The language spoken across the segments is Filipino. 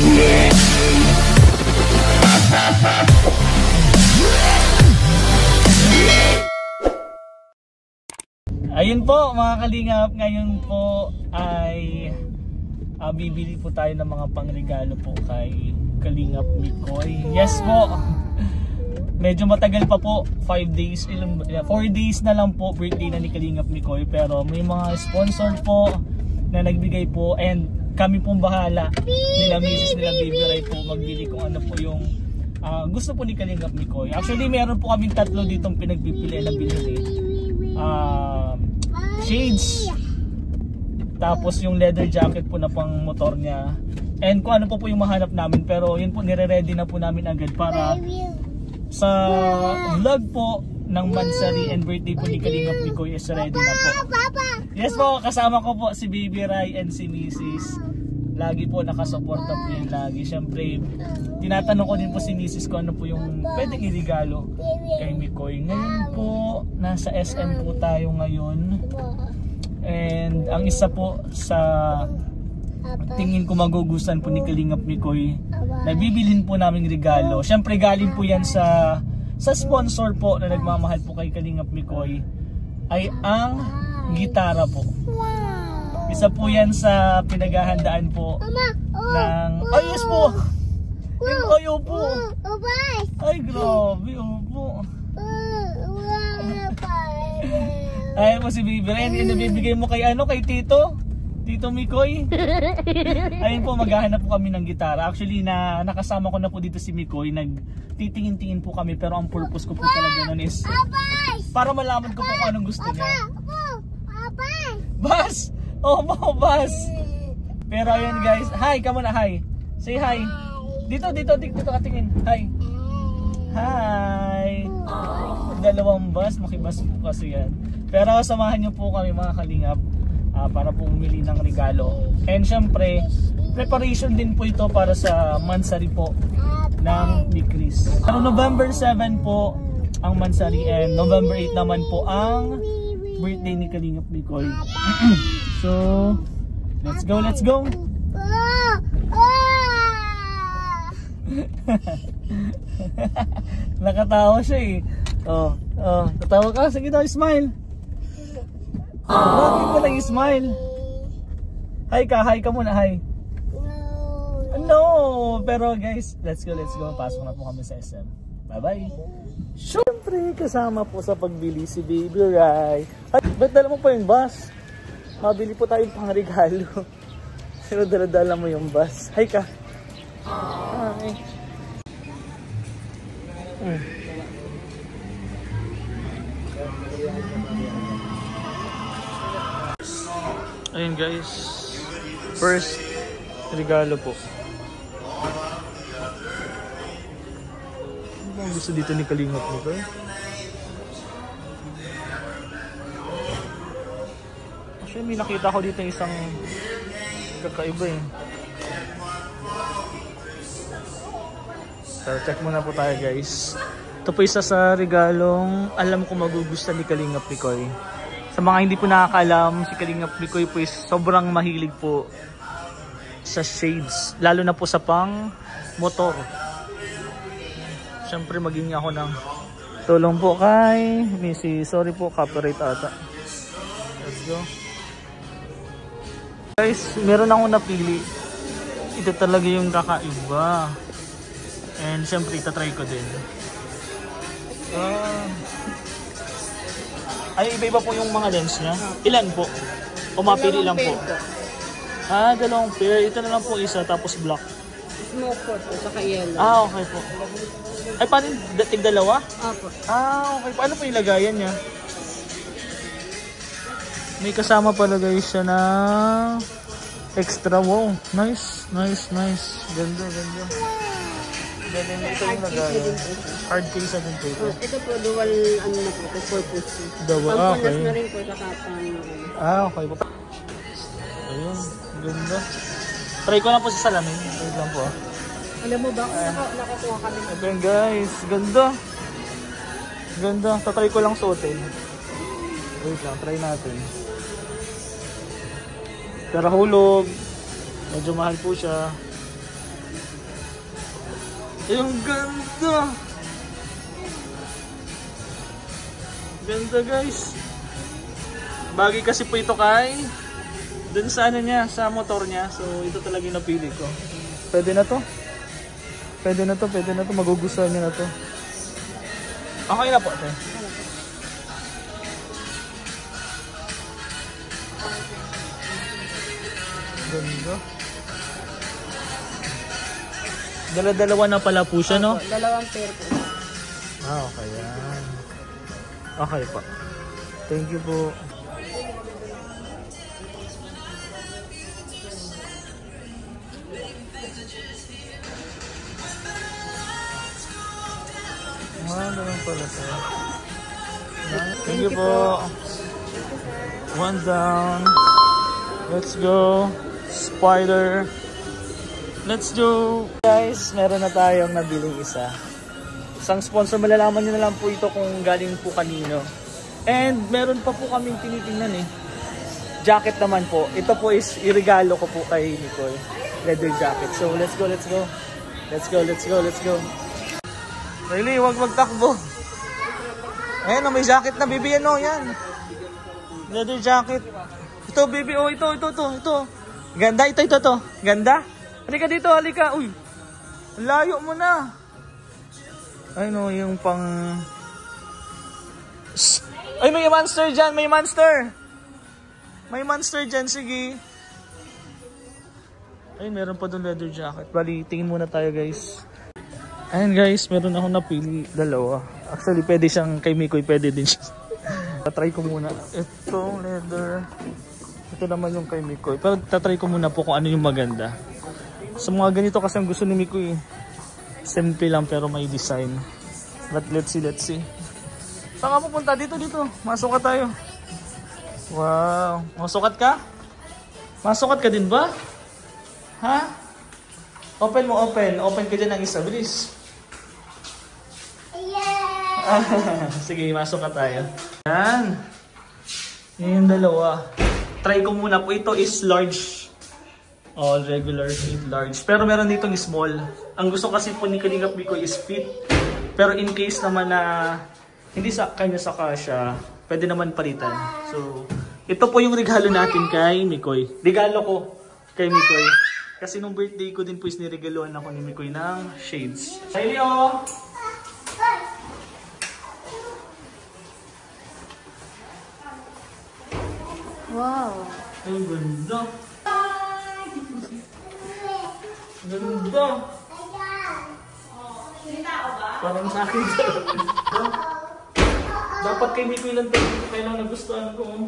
Ayun po mga kalingap, ngayon po ay bibili po tayo ng mga pangregalo po kay Kalingap Mikoy. Yes po, medyo matagal pa po, 4 days na lang po birthday na ni Kalingap Mikoy. Pero may mga sponsor po na nagbigay po and kami pong bahala nila Mrs. nila Baby Ray po magbili kung ano po yung gusto po ni Kalingap Mikoy. Actually meron po kaming tatlo ditong pinagpipilian na binili. Shades, tapos yung leather jacket po na pang motor niya, and kung ano po yung mahanap namin. Pero yun po, nire-ready na po namin agad para sa vlog po ng Mansari and birthday po ni Kalingap Mikoy is ready na po. Yes po, kasama ko po si Baby Ray and si Mrs. Lagi po nakasuporta po yun lagi. Siyempre tinatanong ko din po si Mrs. ko ano po yung pwedeng irigalo kay Mikoy. Ngayon po nasa SM po tayo ngayon, and ang isa po sa tingin ko magugustuhan po ni Kalingap Mikoy na bibilhin po naming regalo, siyempre galing po yan sa sponsor po na nagmamahal po kay Kalingap Mikoy, ay ang gitara po. Isa po yan sa pinaghahandaan po ng ayos po. Ayaw po. Ay grabe, opo. Ay mo si Baby Ray, inabibigay mo kay ano, kay Tito Mikoy. Ayun po, maghahanap po kami ng gitara. Actually nakasama ko na po dito si Mikoy, nagtitingin-tingin po kami, pero ang purpose ko po talaga nun is para malaman ko po kung anong gusto niya. Bas! Oh, Bas! Pero ayun guys, hi ka muna, hi. Say hi. Dito ka tingin. Hi. Hi. Dalawang bus, makibas po kasi yan. Pero samahan niyo po kami mga kalingap para po umili ng regalo. And syempre, preparation din po ito para sa Mansari po ng ni Chris. November 7 po ang Mansari and November 8 naman po ang birthday ni Kalingap Mikoy. So, let's go. Nakatawa siya eh. Tatawa ka. Sige daw, smile. Bakit mo lang smile? Hi ka muna, hi. No, pero guys, let's go. Pasok na po kami sa SM. Bye. Siyempre, kasama po sa pagbili si Baby Ray. Ay, ba't dala mo pa yung bus? Mabili po tayong pangregalo. Pero dala mo yung bus. Hi ka. Hi. Ayun guys, first regalo po. Ano bang gusto dito ni Kalingap Mikoy? Actually may nakita ko dito isang kakaiba eh. So check muna po tayo guys. Ito po isa sa regalong alam ko magugustuhan ni Kalingap Mikoy. Sa mga hindi po nakakaalam, si Kalingap Mikoy po is sobrang mahilig po sa shades, lalo na po sa pang motor. Siyempre maging ako ng tulong po kay Missy. Sorry po, copyright ata. Let's go. Guys, meron akong napili. Ito talaga yung kakaiba. And siyempre itatry ko din. Ay, iba-iba po yung mga lens niya. Ilan po? O mapili lang po? Dalawang pair. Ito na lang po isa, tapos black. Smoke po, saka yellow. Okay po. Ay, paano? Tig-dalawa? Opo. Okay po. Ano po yung lagayan niya? May kasama pala guys siya na extra. Wow, nice. Ganda. Ito yung lagayan. Hard case din po ito. Ito po, dual ano na po, purpose. Okay. Pampunas na rin po sa kapang. Okay po. Ayun, ganda. Try ko lang po sa salamin. Wait lang po. Alam mo ba kung nakakuha kami? Ayun guys, ganda. Tatry ko lang suotin. Wait lang, try natin. Pero hulog. Medyo mahal po siya. Ay, ang ganda! Ganda guys. Bagay kasi po ito kay dun sa ano niya, sa motor niya. So ito talaga yung napili ko. Pwede na to. Pwede na to, pwede na to. Magugustuhan niya na to. Okay na po. Okay. Ganda. Dala-dalawa na pala po siya, no? Dalawang pair po. Okay yan. Okay po. Thank you po. Ganun pala siya. Thank you po. One down. Let's go. Spider. Let's go. Guys, meron na tayong nabiling isa. Isang sponsor, malalaman nyo na lang po ito kung galing po kanino. And meron pa po kaming tinitingnan eh. Jacket naman po. Ito po is iregalo ko po kay Nicole. Leather jacket. So let's go, let's go. Let's go, let's go, let's go. Riley, huwag magtakbo. Ayan, may jacket na baby. Ano, yan. Leather jacket. Ito baby, oh, ito. Ganda, ito. Ganda. Halika dito, halika. Uy, layo mo na. Ay no, yung pang... Ay, may monster dyan, may monster. May monster dyan, sige. Ay, meron pa doon leather jacket. Bali, tingin muna tayo guys. Ayan guys, meron akong napili, dalawa. Actually, pwede siyang kay Mikoy, pwede din siya. Tatry ko muna. Ito, leather. Ito naman yung kay Mikoy. Pero tatry ko muna po kung ano yung maganda. Sa mga ganito kasi ang gusto ni Mikoy. Simple lang pero may design. But let's see. Saan ka pupunta? Dito. Masukat tayo. Wow. Masukat ka? Masukat ka din ba? Ha? Open mo, open. Open ka dyan ng isa. Bilis. Yeah! Sige, masukat tayo. Yan. Yan yung dalawa. Try ko muna po. Ito is large. All regular fit, large. Pero meron ditong small. Ang gusto kasi po ni Kalingap Mikoy is fit. Pero in case naman na hindi sa kanya saka siya, pwede naman palitan. So, ito po yung regalo natin kay Mikoy. Regalo ko kay Mikoy. Kasi nung birthday ko din po is niregaluhan ako ni Mikoy ng shades. Hi, Leo! Wow! Ang ganda! Ganda! Parang sa akin. Dapat kay Mikoy lang tayo. Kailang nagustuhan ko.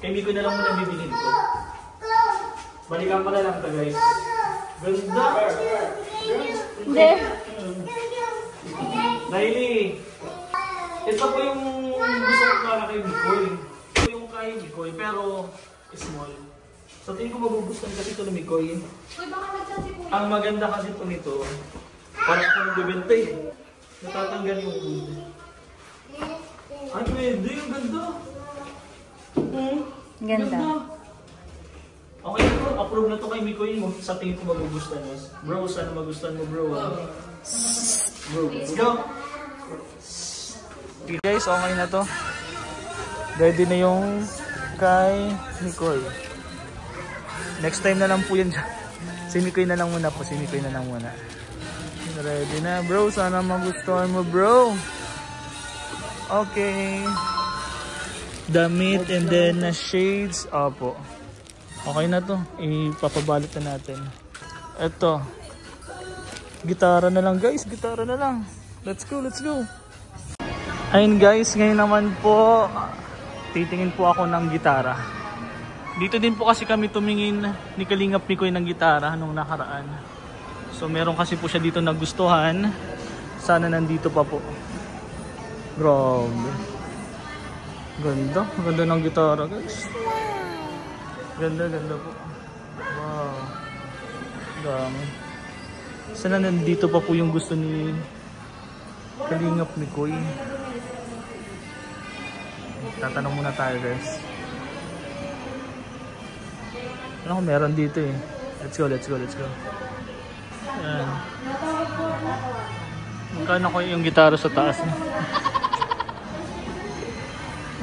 Kay Mikoy na lang muna bibilin ko. Balikan pa na lang ito guys. Ganda! Hindi. Riley! Ito po yung gusto ko para kay Mikoy. Ito yung kay Mikoy pero small. So tingin ko magugustuhan kasi ito ni Mikoy. Ang maganda kasi ito nito, parang ako nagbibenta eh. Natatanggal yung food. Ay, pwede. Yung ganda. Ganda. Okay na to. Approve na to kay Mikoy. Sa tingin ko magugustuhan mo. Bro, sana magustuhan mo bro. Bro, let's go. Okay guys, okay na to. Ready na yung kay Mikoy. Next time na lang po yan. Si Mikoy na lang muna po. Si Mikoy na lang muna. Ready na bro. Sana magustuhan mo bro. Okay. Damit and then na shades. Opo. Okay na to. Ipapabalot na natin. Ito. Gitara na lang guys. Gitara na lang. Let's go. Let's go. Ayun guys. Ngayon naman po. Titingin po ako ng gitara. Dito din po kasi kami tumingin ni Kalingap Mikoy ng gitara nung nakaraan. So meron kasi po siya dito nagustuhan. Sana nandito pa po. Grabe. Ganda. Ganda ng gitara guys. Ganda po. Wow. Dami. Sana nandito pa po yung gusto ni Kalingap Mikoy. Tatanong muna tayo guys. Ano kung meron dito eh. Let's go. Ayan. Magkano ko yung gitara sa taas niya?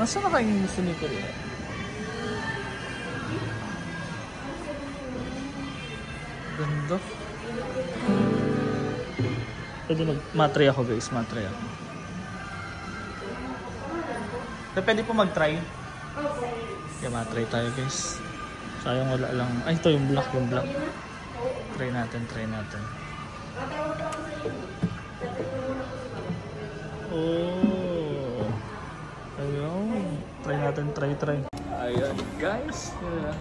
Nasaan na kayong gusto ni Korea? Ganda. Pwede mag-matry ako guys, matry ako. Pwede po mag-try. Yeah, matry tayo guys. Sayang wala lang. Ay, ito yung black, yung black. Try natin, try natin. Oh. Ayun. Try natin, try. Ayan guys. Yeah.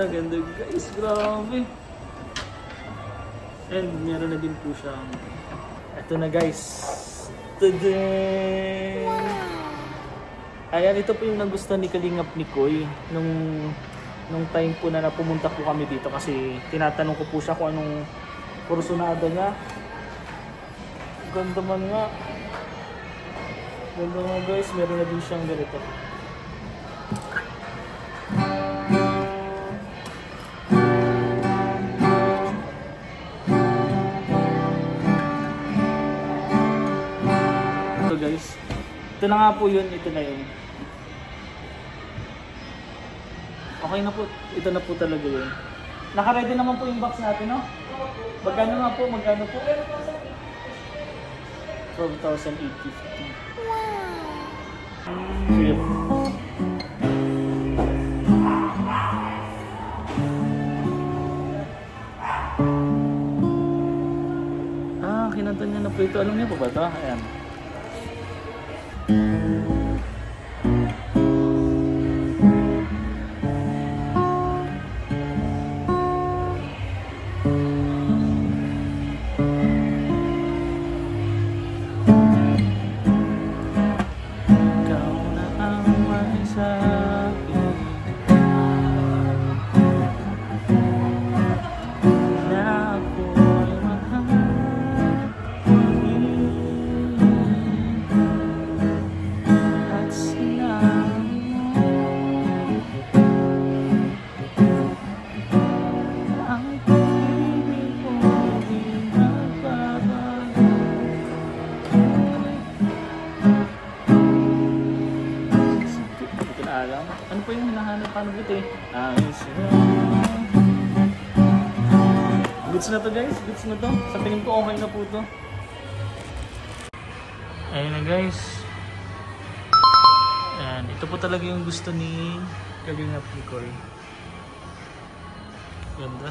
Ganda guys, grabe. And meron na din po siyang ito na guys. Today. Ayan, ito po yung nagustuhan ni Kalingap ni Koy nung time po na pumunta po kami dito kasi tinatanong ko po siya kung anong kursunada niya. Ganda man nga. Ganda nga guys, meron na din siyang ganito. Guys, ito na nga po yun, ito na yun. Okay na po, ito na po talaga yun. Naka-ready naman po yung box natin, no? Magkano nga po, magkano po? 12,850. Sige. Kinanta niya na po ito. Alam niya po ba ito? Ayan. Ano po yung hinahanap? Paano ba ito eh? Goods na to guys, goods na to. Sa tingin ko okay na po to. Ayun na guys. Ayan, ito po talaga yung gusto ni Kalingap ni Koy. Ganda.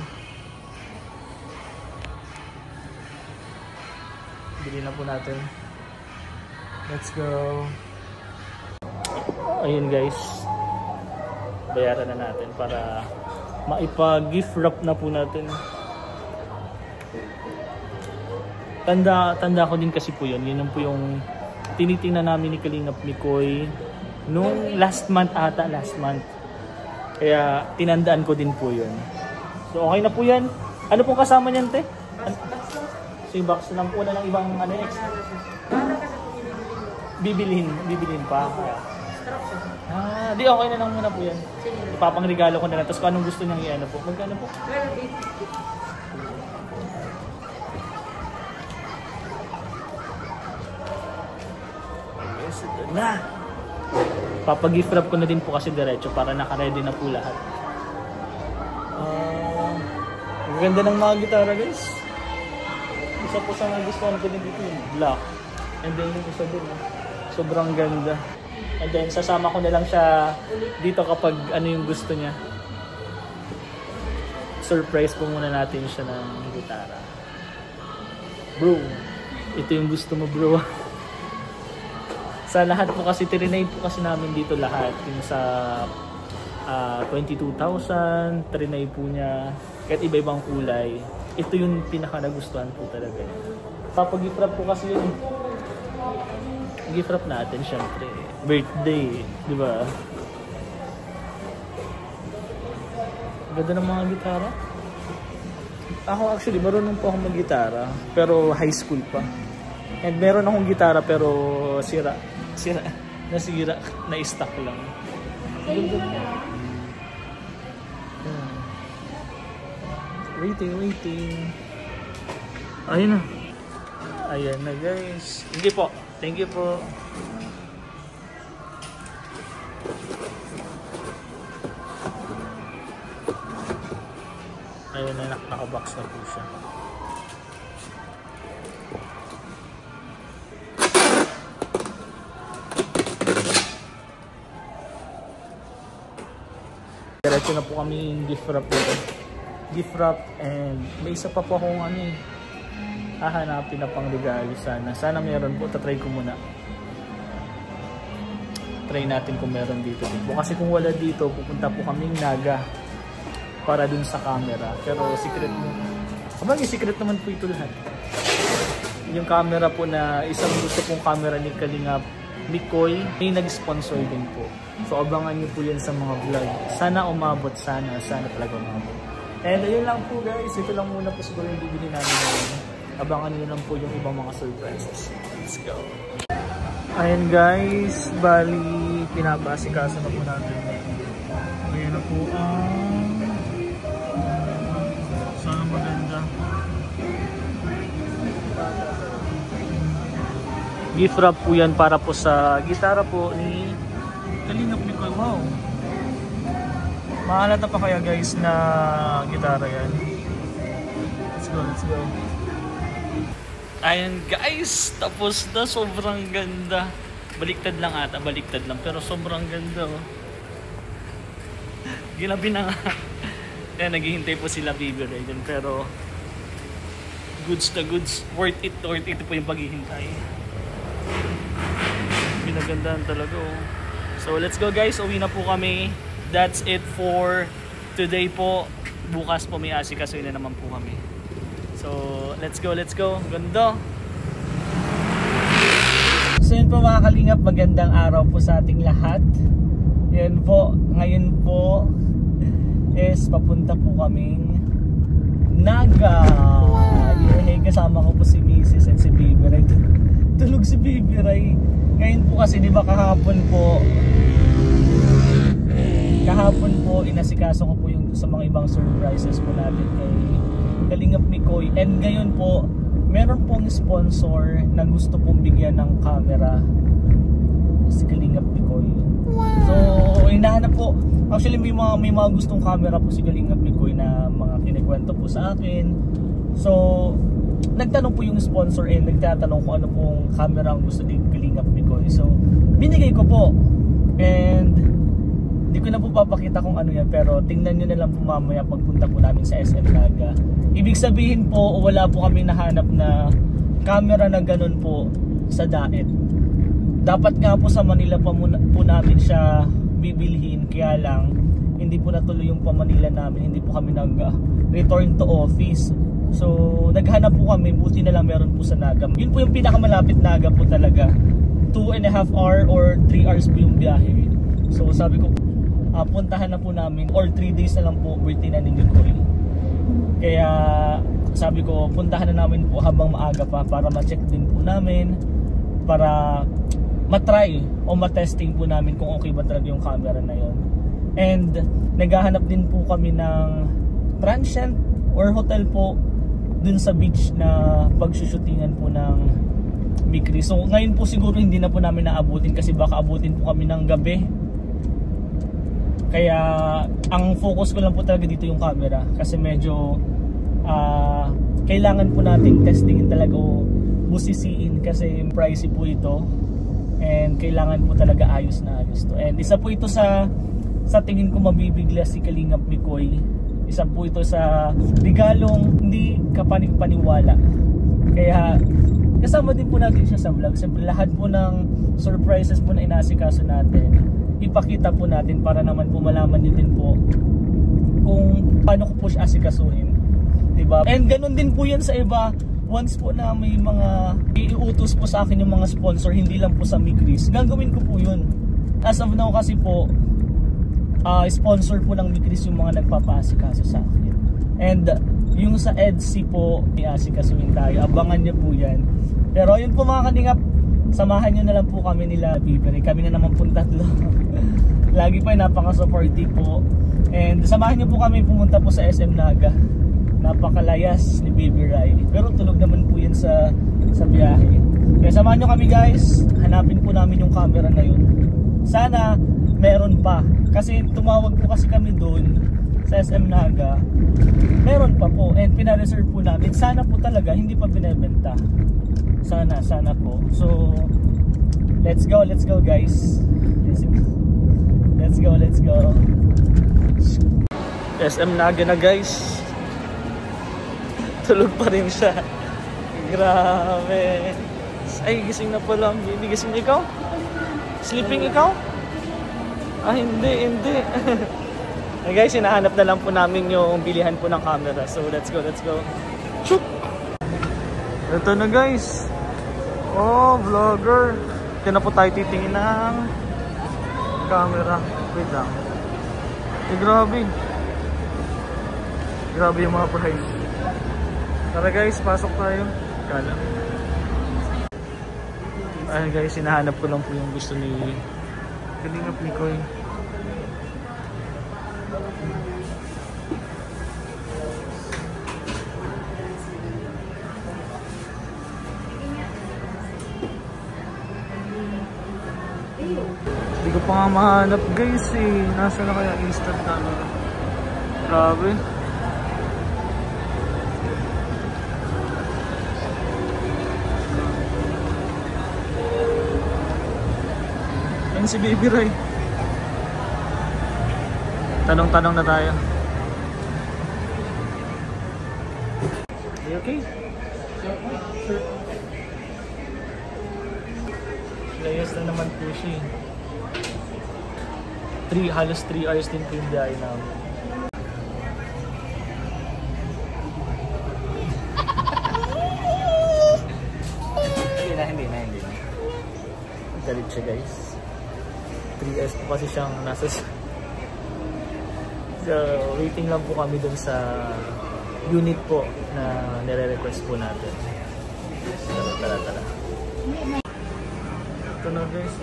Bili na po natin. Let's go. Ayun guys. Bayaran na natin para maipa-gift wrap na po natin. Tanda ko din kasi po yun. Yun po yung tinitingnan namin ni Kalingap ni Koy nung last month ata, last month. Kaya tinandaan ko din po yun. So okay na po yan. Ano pong kasama niyan, te? So yung box lang po na ng ibang ano, extra. Bibilhin pa. Di okay na lang muna po yan. Ipapangregalo ko na lang. Tapos kung anong gusto niyang i-ano po. Magkano po? Yes, ito na. Papag-gift wrap ko na din po kasi diretso para naka-ready na po lahat. Ang ganda ng mga gitara guys. Isa po sa nagustuhan ko din dito yung black. And then yung isa din. Sobrang ganda. And then sasama ko na lang siya dito kapag ano yung gusto niya. surprise po muna natin siya ng gitara. Bro, ito yung gusto mo bro. Sa lahat po kasi, trinade po kasi namin dito lahat. Yung sa 22,000, trinade po niya. Kahit iba-ibang kulay. Ito yung pinaka nagustuhan po talaga. Papag-gift wrap po kasi yun. Gift wrap natin syempre. Birthday, di ba? Ganda ng mga gitara. Ako actually, marunong po akong mag-gitara. Pero high school pa. And meron akong gitara pero nasira, na-stuck lang. Waiting. Ayun na. Ayan na guys. Hindi po. Thank you po. Ayun na, nakabox na po siya. Diretso na po kami yung gift wrap dito. Gift wrap, and may isa pa po akong hahanapin na pang regalo sana. Sana meron po, tatry ko muna. Try natin kung meron dito. Kasi kung wala dito, pupunta po kaming Naga para dun sa camera. Pero secret mo. Kabagay, secret naman po ito lahat. Yung camera po na isang gusto pong camera ni Kalingap Mikoy, may nag-sponsor din po. So abangan nyo po yan sa mga vlog. Sana umabot, sana talaga umabot. And ayun lang po guys, ito lang muna po siguro yung bibili namin ngayon. Abangan nyo lang po yung ibang mga surprises. Let's go! Ayun guys, bali pinapasikaso na po natin. Ayan na po sana maganda. Gift wrap po yan para po sa gitara po ni Kalingap Mikoy. Wow! Mahalata pa kaya guys na gitara yan. Let's go. Ayan guys, tapos na, sobrang ganda. Baliktad lang pero sobrang ganda oh. Ginabi na nga. Ayan, naghihintay po sila Baby Ray dyan, pero goods na goods, worth it po yung paghihintay. Ginagandaan talaga oh. So let's go guys, uwi na po kami. That's it for today po. Bukas po may asikasuhin na naman po kami. So let's go. Ganda. So yun po mga Kalingap, magandang araw po sa ating lahat. Yan po, ngayon po is papunta po kaming Naga. Yeah, kasama ko po si Mrs. and si Baby Ray. Tulog si Baby Ray. Ngayon po kasi di ba kahapon po inasikaso ko po yung sa mga ibang surprises po natin kay Kalingap Mikoy. And ngayon po meron pong sponsor na gusto pong bigyan ng camera si Kalingap Mikoy. So hinahanap po, actually may mga gustong camera po si Kalingap Mikoy na mga kinikwento po sa akin. So nagtanong po yung sponsor and nagtatanong kung ano pong camera ang gusto ni Kalingap Mikoy. So binigay ko po, and di ko na po papakita kung ano yan, pero tingnan nyo na lang po mamaya pagpunta po namin sa SM Naga. Ibig sabihin po, wala po kami nahanap na camera na ganun po sa Daet. Dapat nga po sa Manila pa po namin siya bibilhin, kaya lang hindi po natuloy yung pa Manila namin, hindi po kami nag-return to office. So naghanap po kami, buti na lang meron po sa Naga. Yun po yung pinakamalapit Naga po talaga. 2.5 hour or 3 hours po yung biyahe. So sabi ko, puntahan na po namin, or 3 days na lang po birthday na ni Mikoy. Kaya sabi ko, puntahan na namin po habang maaga pa para ma-check din po namin, para matry o matesting po namin kung okay ba talaga yung camera na yon. And naghahanap din po kami ng transient or hotel po dun sa beach na pagsushootingan po ng Bikri. So ngayon po siguro hindi na po namin naabutin kasi baka abutin po kami ng gabi. Kaya ang focus ko lang po talaga dito yung camera kasi medyo kailangan po nating testingin talaga o busisiin kasi pricey po ito, and kailangan po talaga ayos na ayos to. And isa po ito sa tingin ko mabibigla si Kalingap Mikoy Isa po ito sa regalong hindi kapanig-paniwala. Kaya kasama din po natin siya sa vlog. Siyempre lahat po ng surprises po na inasikaso natin, ipakita po natin para naman po malaman niyo din po kung paano ko po siya asikasuhin, diba? And ganun din po yan sa iba. Once po na may mga iuutos po sa akin yung mga sponsor, hindi lang po sa Migris, gagawin ko po yun. As of now kasi po, sponsor po ng Migris yung mga nagpapasikaso sa akin. And yung sa EDC po, iasikasuhin tayo. Abangan niyo po yan. Pero yun po mga kaningap, samahan nyo na lang po kami nila Bibiri. Kami na naman po tatlo. Lagi pa napaka-supportive po. And samahan nyo po kami pumunta po sa SM Naga. Napakalayas ni Baby Rai. Pero tulog naman po yan sa biyahe. Kaya samahan nyo kami guys. Hanapin po namin yung camera na yun. Sana meron pa. Kasi tumawag po kasi kami doon sa SM Naga. Meron pa po. And pina-reserve po namin. Sana po talaga hindi pa binebenta. Sana po. So let's go guys. Let's go. SM Naga na guys. Tulog pa rin siya. Grabe. Ay, gising na pala. Hindi gising ikaw? Sleeping ikaw? Ah, hindi. Hey guys, hinahanap na lang po namin yung bilihan po ng camera. So let's go. Chuk! Ito na guys. Oh, vlogger. Ito na po tayo titingin ng camera. Wait lang. Grabe yung mga price. Tara guys, pasok tayo. Kala. Ayun guys, hinahanap ko lang po yung gusto ni Kalingap Mikoy. Hindi ko pa nga mahanap guys eh. Nasa na kaya instant camera? Grabe. Ayun si Baby Rai. Tanong-tanong na tayo. Okay? Layas na naman po siya. Halos 3 hours din po yung biyahe namin. Hindi na. Galit siya guys. 3 hours po kasi siyang nasa... So, waiting lang po kami dun sa unit po na nire-request po natin. Tara. Ito na guys.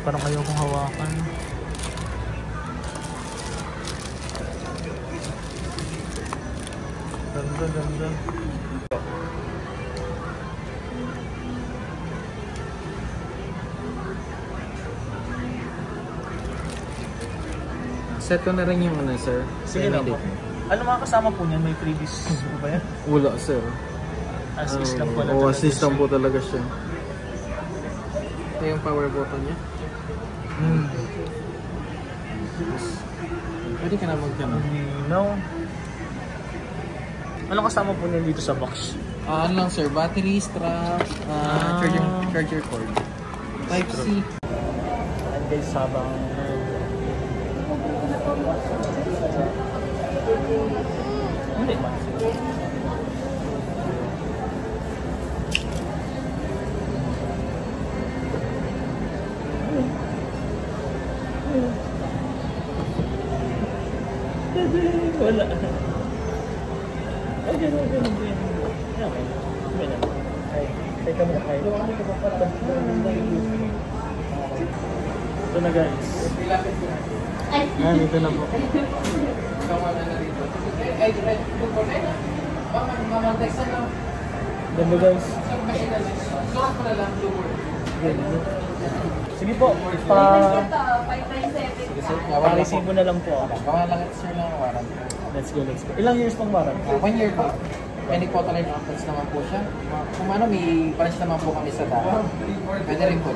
Parang ayaw kong hawakan. Ganda. Set ko na rin yung ano, sir. Sige na po. Ano mga kasama po niyan? May previous po ba yan? Wala, sir. Assist lang po na talaga. Assist lang po talaga siya. Ito yung power button niya. Pwede ka na magtanong. No. Ano kasama po niyan dito sa box? Ano lang, sir? Battery, strap, charger cord. Type-C. And guys, habang... Hindi ba? Wala. Okay. Teka mo na kayo. Ito na guys. Dito na po. Ganda guys. Sige po, pa-resibo na lang po. Gawa lang ito sir ng warranty. Let's go, let's go. Ilang years pang warranty? 1 year po. Any Photoline updates naman po siya. Kung ano, may branch naman po kami sa daan. Pwede rin po.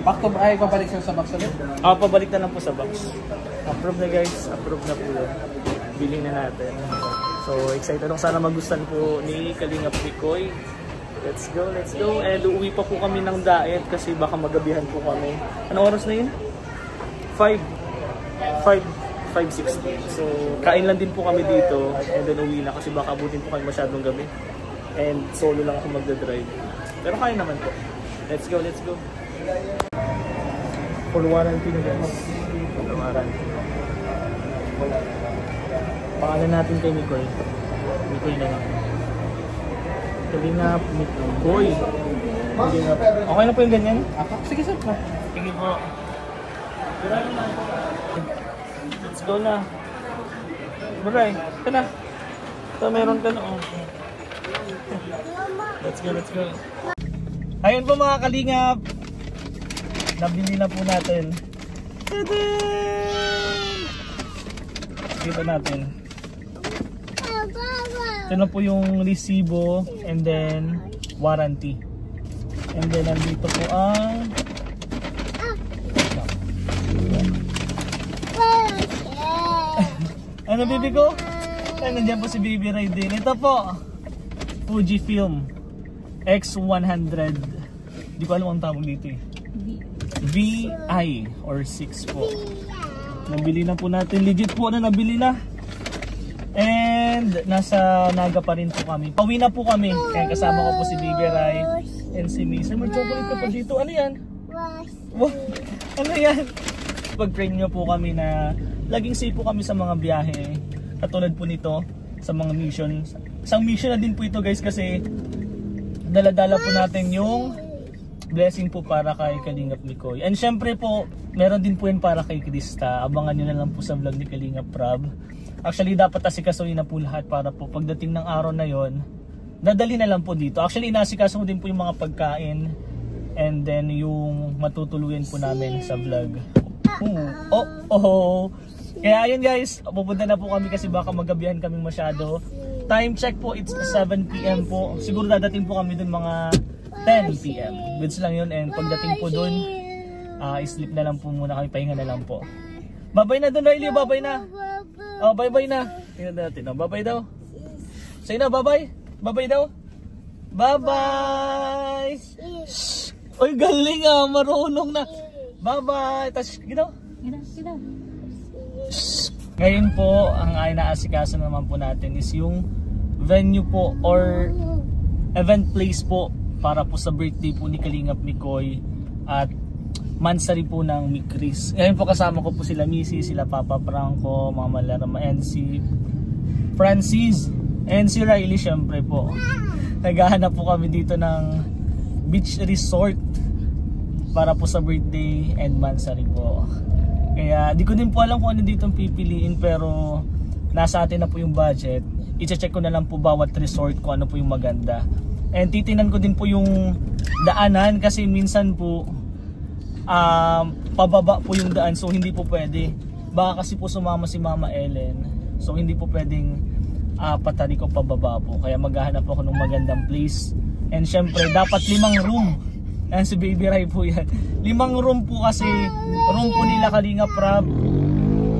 Back to ay pabalik siya sa box ulit? Pabalik na lang po sa box. Approve na guys, approve na po yun. Bilhin na natin. So excited ako, sana magustuhan po ni Kalingap Mikoy. Let's go, let's go. And uuwi pa po kami ng diet kasi baka magabihan po kami. Anong oras na yun? 5:60. So kain lang din po kami dito and then uwi na kasi baka abutin po kami masyadong gabi. And solo lang ako magdadrive. Pero kaya naman po. Let's go, let's go. For warranty na guys. For warranty. Pangalan natin kay Mikoy. Mikoy na lang. Kalingap Mikoy. Kalingap. Okay na po yung ganyan? Sige sir po. Sige po. Let's go na. Baray, ito na. Ito meron ka na. Oh. Let's go, let's go. Ayun po mga kalingap. Nabili na po natin. Dito natin. Ito na po yung resibo and then warranty. And then nandito po ang ano baby ko? Ay, nandiyan po si Baby Ray din. Ito po, Fujifilm X100. Di ko alam ang tawag dito eh. VI or 6 po. Nabili na po natin. Legit po na nabili na. And nasa Naga pa rin po kami. Pauwi na po kami. Kaya kasama ko po si Baby Ray and si Misa. May chocolate ka pa dito. Ano yan? Wow. Ano yan? Pag-train nyo po kami na laging safe po kami sa mga biyahe. Katulad po nito sa mga mission. Isang mission na din po ito guys kasi dala-dala po natin yung blessing po para kay Kalingap Mikoy. And syempre po, meron din po yan para kay Krista. Abangan nyo na lang po sa vlog ni Kalingap Prab. Actually, dapat asikasuhin na po lahat para po pagdating ng araw na yon, dadali na lang po dito. Actually, inasikaso din po yung mga pagkain and then yung matutuluyan po namin sa vlog. Kaya ayun guys, pupunta na po kami kasi baka magabihan kaming masyado. Time check po, it's 7 PM po. Siguro dadating po kami dun mga 10 PM. Goods lang yun and pagdating po dun, sleep na lang po muna kami, pahinga na lang po. Bye-bye na dun Riley, bye-bye na. Oh, bye-bye na. Tingnan natin, bye-bye daw. Say na, bye-bye. Bye-bye daw. Bye-bye. Oy, galing marunong na. Bye-bye. Tapos, ginaw. Ngayon po, ang inaasikaso naman po natin is yung venue po or event place po para po sa birthday po ni Kalingap Mikoy at mansari po ng Mikris. Ngayon po kasama ko po sila Missy, sila Papa Franco, Mama Larama and si Francis and si Riley syempre po. Naghahanap po kami dito ng beach resort para po sa birthday and mansari po. Kaya di ko din po alam kung ano dito ang pipiliin pero nasa atin na po yung budget. I-check ko na lang po bawat resort kung ano po yung maganda. And titinan ko din po yung daanan kasi minsan po pababa po yung daan so hindi po pwede. Baka kasi po sumama si Mama Ellen. So hindi po pwedeng patari ko pababa po. Kaya maghahanap ako ng magandang place. And syempre dapat 5 room. Yan si Baby Ray po yan. 5 room po kasi room po nila Kalingap Prab,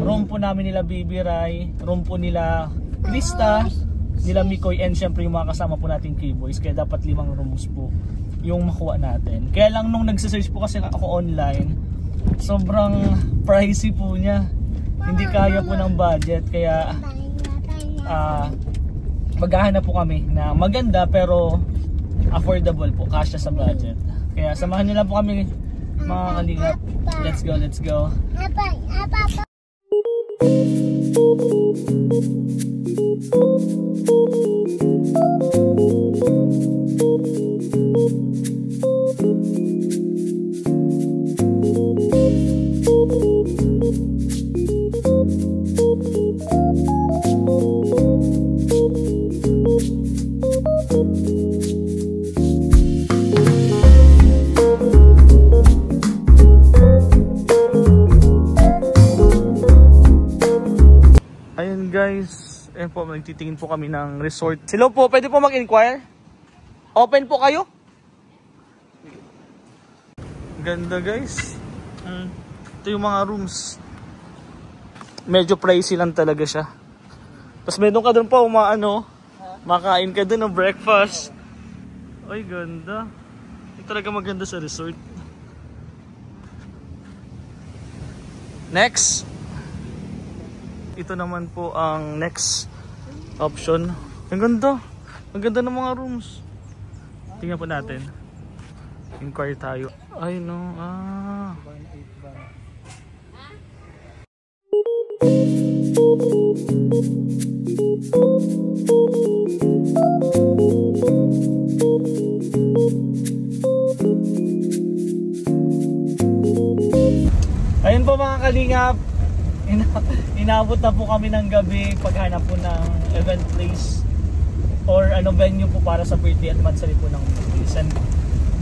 room po namin nila Baby Ray, room po nila Krista, nila Mikoy and syempre yung mga kasama po natin K-Boys. Kaya dapat 5 rooms po yung makuha natin. Kaya lang nung nagsisearch po kasi ako online, sobrang pricey po niya. Hindi kaya po ng budget. Kaya maghahanap po kami na maganda pero affordable po, kasya sa budget. Kaya samahan niyo lang po kami mga Kalingap. Let's go, let's go. nagtitingin po kami ng resort. Hello po, pwede po mag-inquire? Open po kayo? Ganda guys. Ito yung mga rooms. Medyo pricey lang talaga siya. Tapos meron ka doon pa makain ka doon ng breakfast. Ay ganda. Ito talaga maganda sa resort. Next. Ito naman po ang next option. Ang ganda. Ang ganda ng mga rooms. Tingnan po natin. Inquire tayo. Ay no. Ayun po mga kalingap. Inabot na po kami ng gabi paghanap po ng event place or venue po para sa birthday at mansari po ng place. And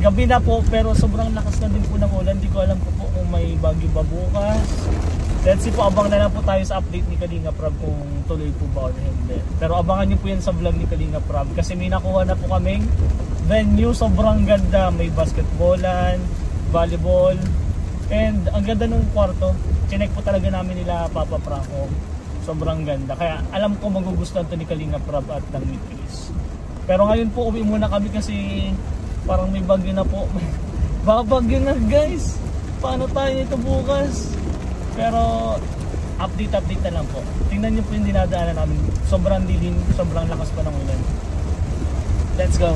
gabi na po pero sobrang lakas na din po ng ulan. Hindi ko alam po kung may bagyo ba bukas. Let's see po, abang na lang po tayo sa update ni Kalinga Prab kung tuloy po ba or hindi. Pero abangan nyo po yan sa vlog ni Kalinga Prab kasi may nakuha na po kaming venue. Sobrang ganda. May basketballan, volleyball, and ang ganda ng kwarto. Chinek po talaga namin nila Papa Franco. Sobrang ganda. Kaya alam ko magugustuhan to ni Kalinga Prab at ng ni Chris. Pero ngayon po uwi muna kami kasi parang may bagyo na po. Babagyo na guys. Paano tayo nito bukas? Pero update na lang po. Tingnan nyo po yung dinadaanan namin. Sobrang dilim, sobrang lakas pa ng ulan. Let's go!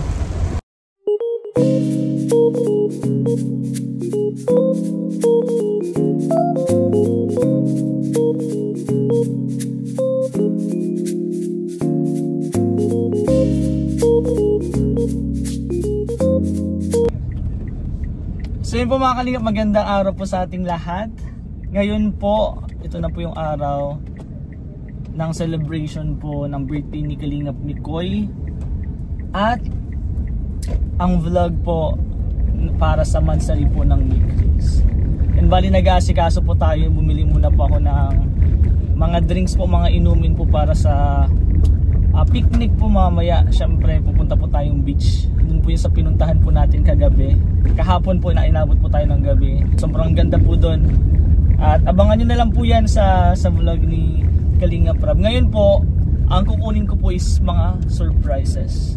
So yun po mga kalingap, magandang araw po sa ating lahat. Ngayon po, ito na po yung araw ng celebration po ng birthday ni Kalingap Mikoy. At ang vlog po para sa mansari po ng Chris. And bali nag-aasikaso po tayo, bumili muna po ako ng mga drinks po, mga inumin po para sa picnic po mamaya. Syempre pupunta po tayong beach. Doon po yung sa pinuntahan po natin kagabi. Kahapon po na inabot po tayo ng gabi. Sobrang ganda po doon. At abangan nyo na lang po yan sa vlog ni Kalinga Prab. Ngayon po, ang kukunin ko po is mga surprises.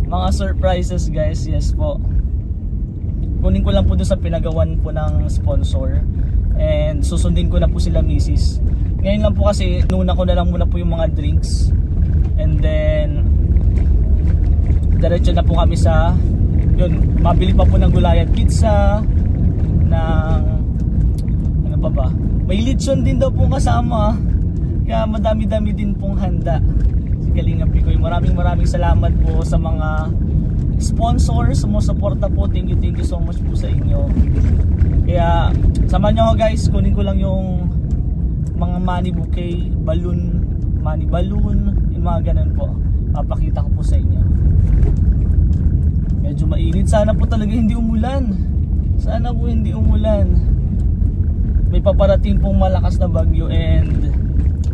Mga surprises guys, yes po. Kunin ko lang po doon sa pinagawan po ng sponsor. And susundin ko na po sila misis. Ngayon lang po kasi, nuna ko na lang muna po yung mga drinks. And then, diretso na po kami sa, mabili pa po ng gulay at pizza, ng ba? May lechon din daw pong kasama. Kaya madami-dami din pong handa si Kalinga Pikoy. Maraming salamat po sa mga sponsors, sumusuporta po. Thank you so much po sa inyo. Kaya samahan nyo ako guys, kunin ko lang yung mga money bouquet, money balloon, yung mga ganun po. Papakita ko po sa inyo. Medyo mainit. Sana po talaga hindi umulan. Sana po hindi umulan. May paparating pong malakas na bagyo and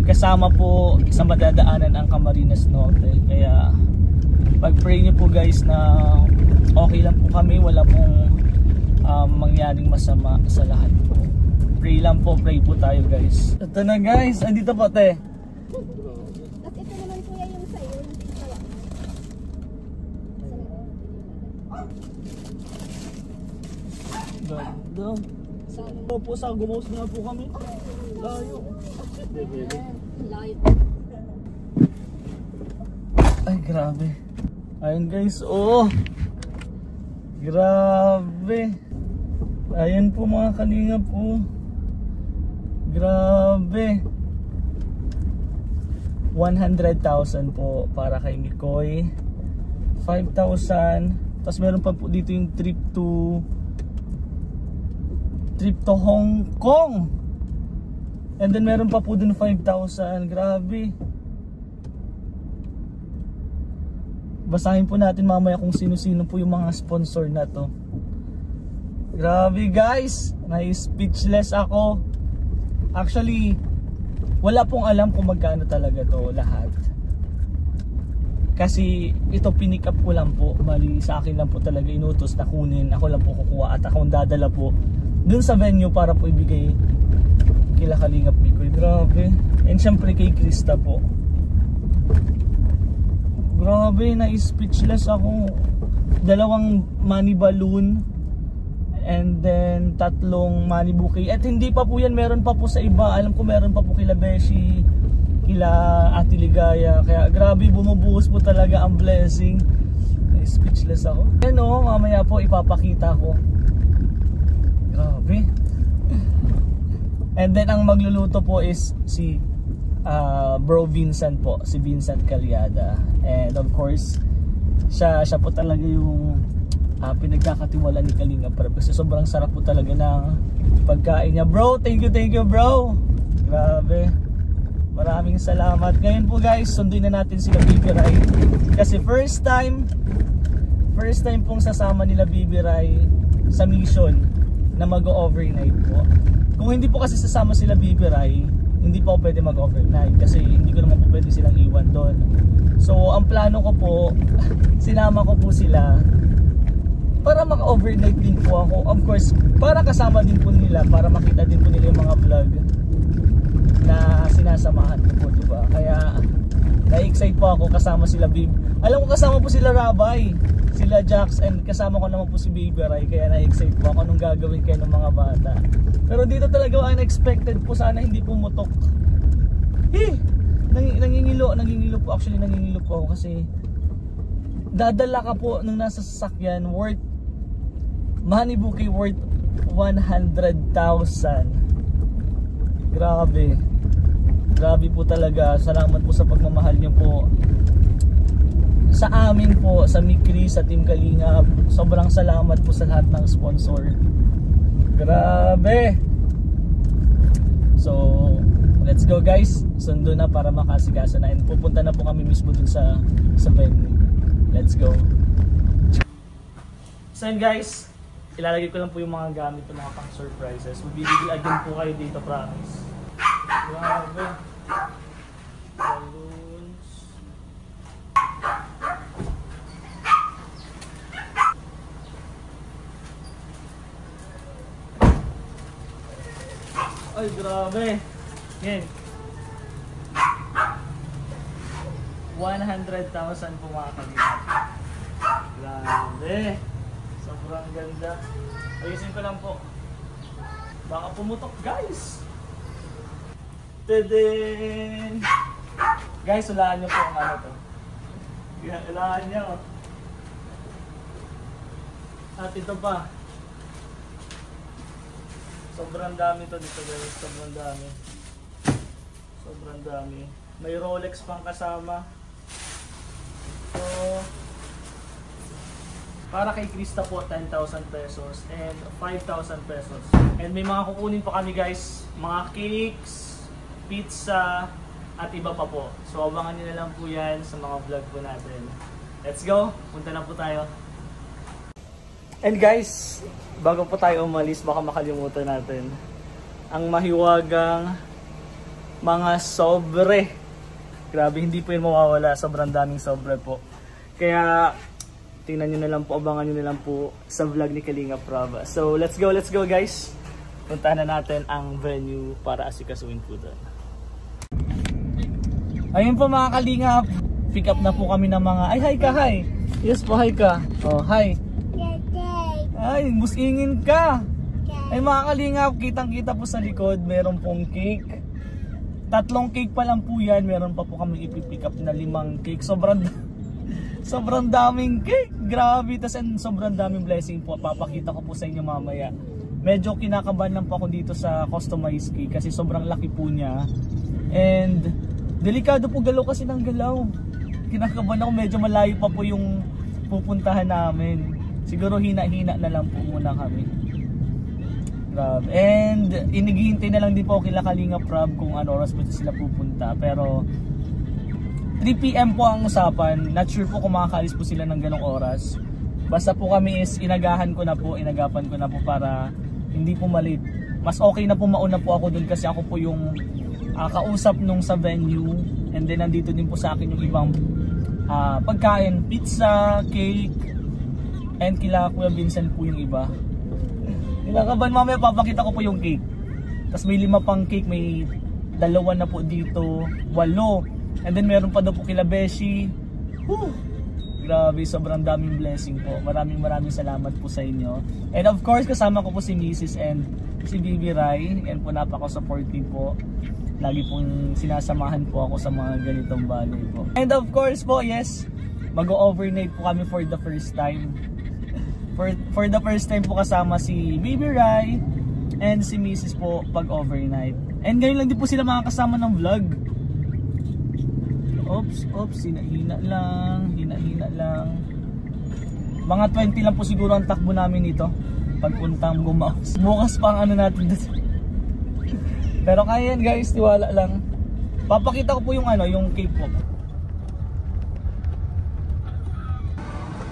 kasama po sa madadaanan ang Camarines Norte. Kaya pag-pray nyo po guys na okay lang po kami, wala pong mangyaring masama sa lahat po. Pray lang po, pray po tayo guys. Ito na guys, andito po te. At ito naman kuya yung sa'yo. Ganda. Po sa gumawas na po kami. Layo. Layo. Ay grabe. Ayun guys, oh. Grabe. Ayun po mga kalinga po. Grabe. 100,000 po para kay Mikoy. 5,000. Tapos meron pa po dito yung trip to Hong Kong. And then meron pa po dun 5,000. Grabe. Basahin po natin mamaya kung sino-sino po yung mga sponsor na to. Grabe guys, na-speechless ako. Actually, Wala pong alam kung magkano talaga to lahat. Kasi ito pinick up ko lang po. Bali sa akin lang po talaga inutos na kunin. Ako lang po kukuha at akong dadala po dun sa venue para po ibigay kila Kalingap Bikoy. Grabe. And syempre kay Krista po. Grabe, na-speechless ako. 2 money balloon and then 3 money bouquet. At hindi pa po yan, meron pa po sa iba. Alam ko meron pa po kila Beshi, kila Ate Ligaya. Kaya grabe, bumubuhos po talaga ang blessing. Speechless ako. Ano, mamaya po ipapakita ko. Grabe. And then ang magluluto po is si Bro Vincent po, si Vincent Calyada. And of course, siya po talaga yung pinagkakatiwala ni Kalingap Prab kasi sobrang sarap po talaga ng pagkain niya. Bro, thank you bro. Grabe. Maraming salamat. Ngayon po guys, sunduin na natin sila Bibi Rai. Kasi first time pong sasama nila Bibi Rai sa mission na mag-overnight po. Kung hindi po kasi sasama sila Bibi Rai, hindi po pwede mag-overnight kasi hindi ko naman po pwede silang iwan doon. So ang plano ko po, sinama ko po sila para mag-overnight din po ako. Of course, para kasama din po nila, para makita din po nila yung mga vlog na sinasamahan ko po, diba? Kaya na-excite po ako kasama sila Bib. Alam ko kasama po sila Rabay, sila Jax, and kasama ko naman po si Bibi Rai. Kaya na-excite po ako nung gagawin kayo ng mga bata. Pero dito talaga unexpected po, sana hindi pumutok. Nangingilo po, actually nangingilo po ako kasi dadala ka po nung nasa sasakyan worth money bouquet worth 100,000. Grabe po talaga. Salamat po sa pagmamahal niyo po sa amin po, sa Mikri, sa Team Kalingap. Sobrang salamat po sa lahat ng sponsor. Grabe. So let's go guys, sundo na para makasikaso na, and pupunta na po kami mismo dun sa venue. Let's go. So yun guys, ilalagay ko lang po yung mga gamit, yung mga pang surprises. Magbibigay again po kayo dito, promise. Grabe. Balloons. Ay grabe. Yan. 100,000 po mga Kalingap. Grabe. Sobrang ganda. Ayusin ko lang po. Baka pumutok guys. Tadin! Guys, ulaan nyo po ang ano to. Ulaan nyo. At ito pa. Sobrang dami to dito guys. Sobrang dami. Sobrang dami. May Rolex pang kasama. So, para kay Krista po, 10,000 pesos and 5,000 pesos. And may mga kukunin pa kami guys. Mga cakes, pizza, at iba pa po. So, abangan nyo na lang po yan sa mga vlog po natin. Let's go! Punta na po tayo. And guys, bago po tayo umalis, baka makalimutan natin ang mahiwagang mga sobre. Grabe, hindi po yun mawawala. Sobrang daming sobre po. Kaya tingnan nyo na lang po, abangan nyo na lang po sa vlog ni Kalingap Prab. So let's go guys. Puntahan na natin ang venue para asikasuin po doon. Ayun po mga Kalingap, pick up na po kami ng mga, ay hi ka, hi. Yes po, hi ka. Oh, hi. Ay, musingin ka. Ay mga Kalingap, kitang kita po sa likod, meron pong cake. 3 cake pa lang po yan, meron pa po kami ipipick up na 5 cake. Sobrang daming cake, grabe. Tas and sobrang daming blessing po, papakita ko po sa inyo mamaya. Medyo kinakabahan lang po ako dito sa customized cake kasi sobrang laki po niya. And delikado po galaw kasi ng galaw. Kinakabahan ako, medyo malayo pa po yung pupuntahan namin. Siguro hina-hina na lang po muna kami. Grabe. And inighihintay na lang din po kila Kalingap Prab kung ano oras po sila pupunta. Pero 3 PM po ang usapan. Not sure po kung makakaalis po sila ng ganong oras. Basta po kami is inagapan ko na po para hindi po malate. Mas okay na po mauna po ako dun kasi ako po yung kausap nung sa venue. And then nandito din po sa akin yung ibang pagkain, pizza, cake, and kila Kuya Vincent po yung iba. Kinakabahan, mamaya papakita ko po yung cake. Tapos may 5 pang cake, may 2 na po dito, 8. And then meron pa daw po kila Beshi. Whew! Grabe, sobrang daming blessing po. Maraming salamat po sa inyo. And of course, kasama ko po si Mrs. and si Bibi Rai. And po napaka-supportive po. Lagi pong sinasamahan po ako sa mga ganitong bagay po. And of course po, yes, mag-overnight po kami for the first time. For the first time po kasama si Bibi Rai and si Mrs. po pag-overnight. And ngayon lang din po sila makakasama ng vlog. Oops, hina-hina lang. Mga 20 lang po siguro ang takbo namin dito pagpuntang Gumaos. Bukas pa ang ano natin dito. Pero kaya yan guys, tiwala lang. Papakita ko po yung yung cake po.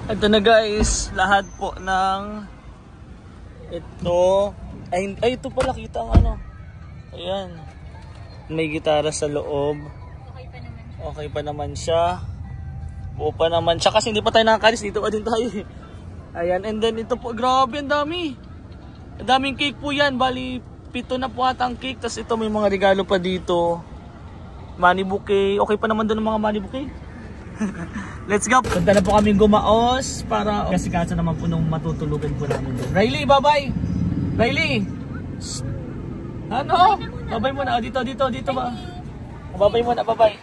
Ito na guys, lahat po ng ito. Ay ito pala, kita ang ayan. May gitara sa loob. Okay pa naman siya. Buo pa naman siya kasi hindi pa tayo nakakalis. Dito pa din tayo eh. Ayan, and then ito po, grabe, ang dami. Ang daming cake po yan. Bali, 7 na po ata ang cake. Tapos ito may mga regalo pa dito. Money bouquet. Okay pa naman doon ang mga money bouquet. Let's go. Punta na po kami Gumaos para kasi kasa naman po nung matutulugan po namin doon. Riley, bye-bye. Riley. Ano? Bye-bye muna. Dito ba? Bye-bye muna, bye-bye.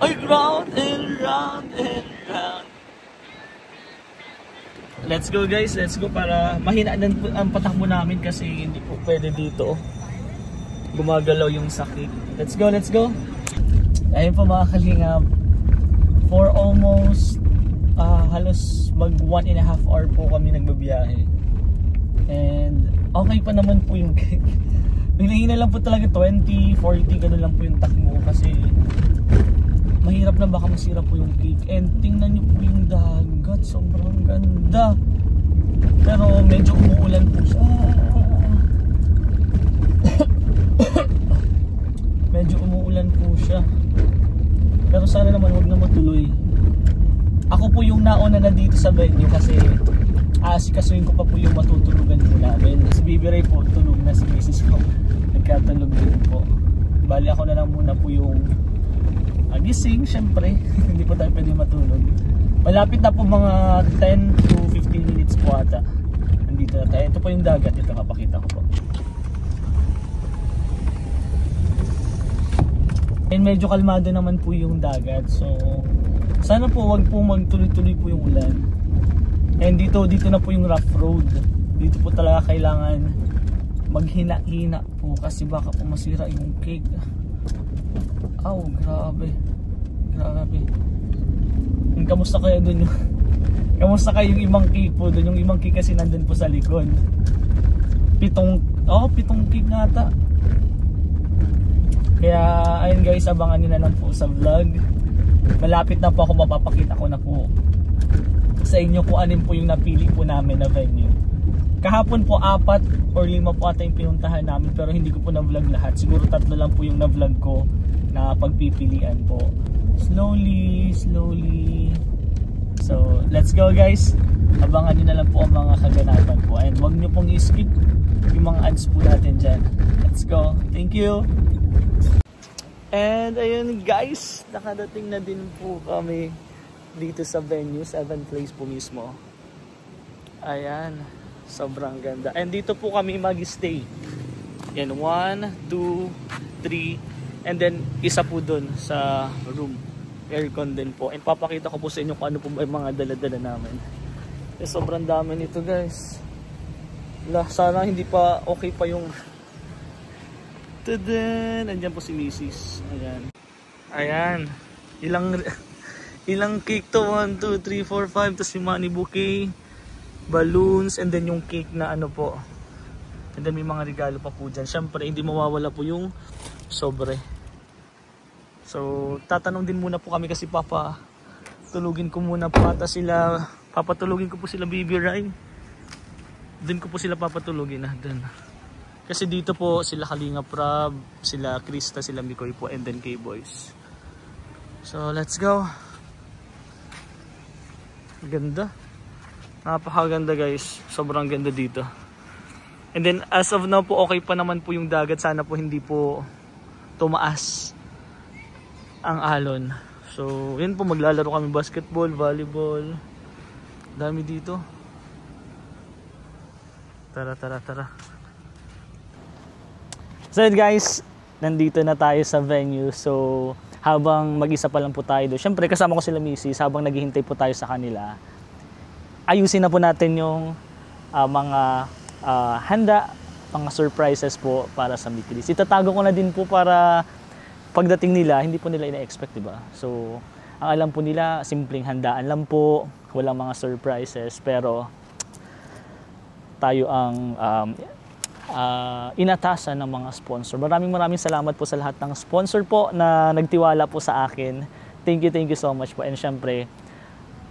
Ay, round and round and round. Let's go guys, let's go para mahina ang patakbo namin kasi hindi po pwede dito. Gumagalaw yung sakit. Let's go. Ayun po mga kalingap. For almost halos mag 1.5 hour po kami nagbabiyahe. And okay pa naman po yung cake. Pinahina lang po talaga 20, 40, ganun lang po yung takbo kasi mahirap na baka masira po yung cake. And tingnan nyo po yung dagat, sobrang ganda. Pero medyo umuulan po siya. Medyo umuulan po siya. Pero sana naman wag na matuloy. Ako po yung nauna na dito sa venue kasi asikasuhin ko pa po yung matutulugan po namin. Si Bibi Ray po tulog na, si Mrs. ko nagkatulog din po. Bali ako na lang muna po yung gising, syempre. Hindi po tayo pwede matulog. Malapit na po mga 10 to 15 minutes po ata. Nandito na tayo. Ito po yung dagat. Ito kapakita ko po. And medyo kalmado naman po yung dagat. So sana po wag po magtuloy-tuloy po yung ulan. And dito na po yung rough road. Dito po talaga kailangan maghina-hina po kasi baka po masira yung cake. Aw, grabe. Kamusta kayo dun yung kamusta kayo yung ibang cake po dun? Yung ibang cake kasi nandun po sa likod. 7 cake nga ata. Kaya ayun guys, abangan nyo na lang po sa vlog. Malapit na po ako, mapapakita ko na po sa inyo kung anin po yung napili po namin na venue. Kahapon po 4 or 5 po ata yung pinuntahan namin pero hindi ko po na-vlog lahat. Siguro 3 lang po yung na-vlog ko na pagpipilian po. Slowly. So, let's go guys. Abangan nyo na lang po ang mga kaganapan po. And huwag nyo pong i-skip yung mga ads po natin dyan. Let's go. Thank you. And ayun guys, nakadating na din po kami dito sa venue, 7th place po mismo. Ayan, sobrang ganda. And dito po kami mag-stay. Yan, 1, 2, 3. And then isa po dun sa room, aircon din po. And papakita ko po sa inyo kung ano po ba yung mga dala-dala namin. Sobrang dami nito guys. Sana hindi pa okay pa yung tadan. Andyan po si Mrs. Ayan. Ilang cake to? 1, 2, 3, 4, 5. Tapos yung money bouquet, balloons, and then yung cake na ano po. And then may mga regalo pa po dyan. Siyempre hindi mawawala po yung sobre. So tatanong din muna po kami kasi papatulugin ko muna po ata sila. Papatulugin ko po sila Bibi Rai. Doon ko po sila papatulugin na doon. Kasi dito po sila Kalinga Prab, sila Krista, sila Mikoy po, and then K-Boys. So let's go. Ganda. Napakaganda guys. Sobrang ganda dito. And then as of now po okay pa naman po yung dagat. Sana po hindi po tumaas ang alon. So yun po, maglalaro kami basketball, volleyball. Dami dito. Tara. So guys, nandito na tayo sa venue. So habang mag-isa pa lang po tayo doon, syempre kasama ko sila misis, habang naghihintay po tayo sa kanila, ayusin na po natin yung mga handa, mga surprises po para sa Mikris. Itatago ko na din po para pagdating nila, hindi po nila ina-expect, diba? So ang alam po nila, simpleng handaan lang po, walang mga surprises, pero tayo ang inatasan ng mga sponsor. Maraming salamat po sa lahat ng sponsor po na nagtiwala po sa akin. Thank you so much po. And syempre,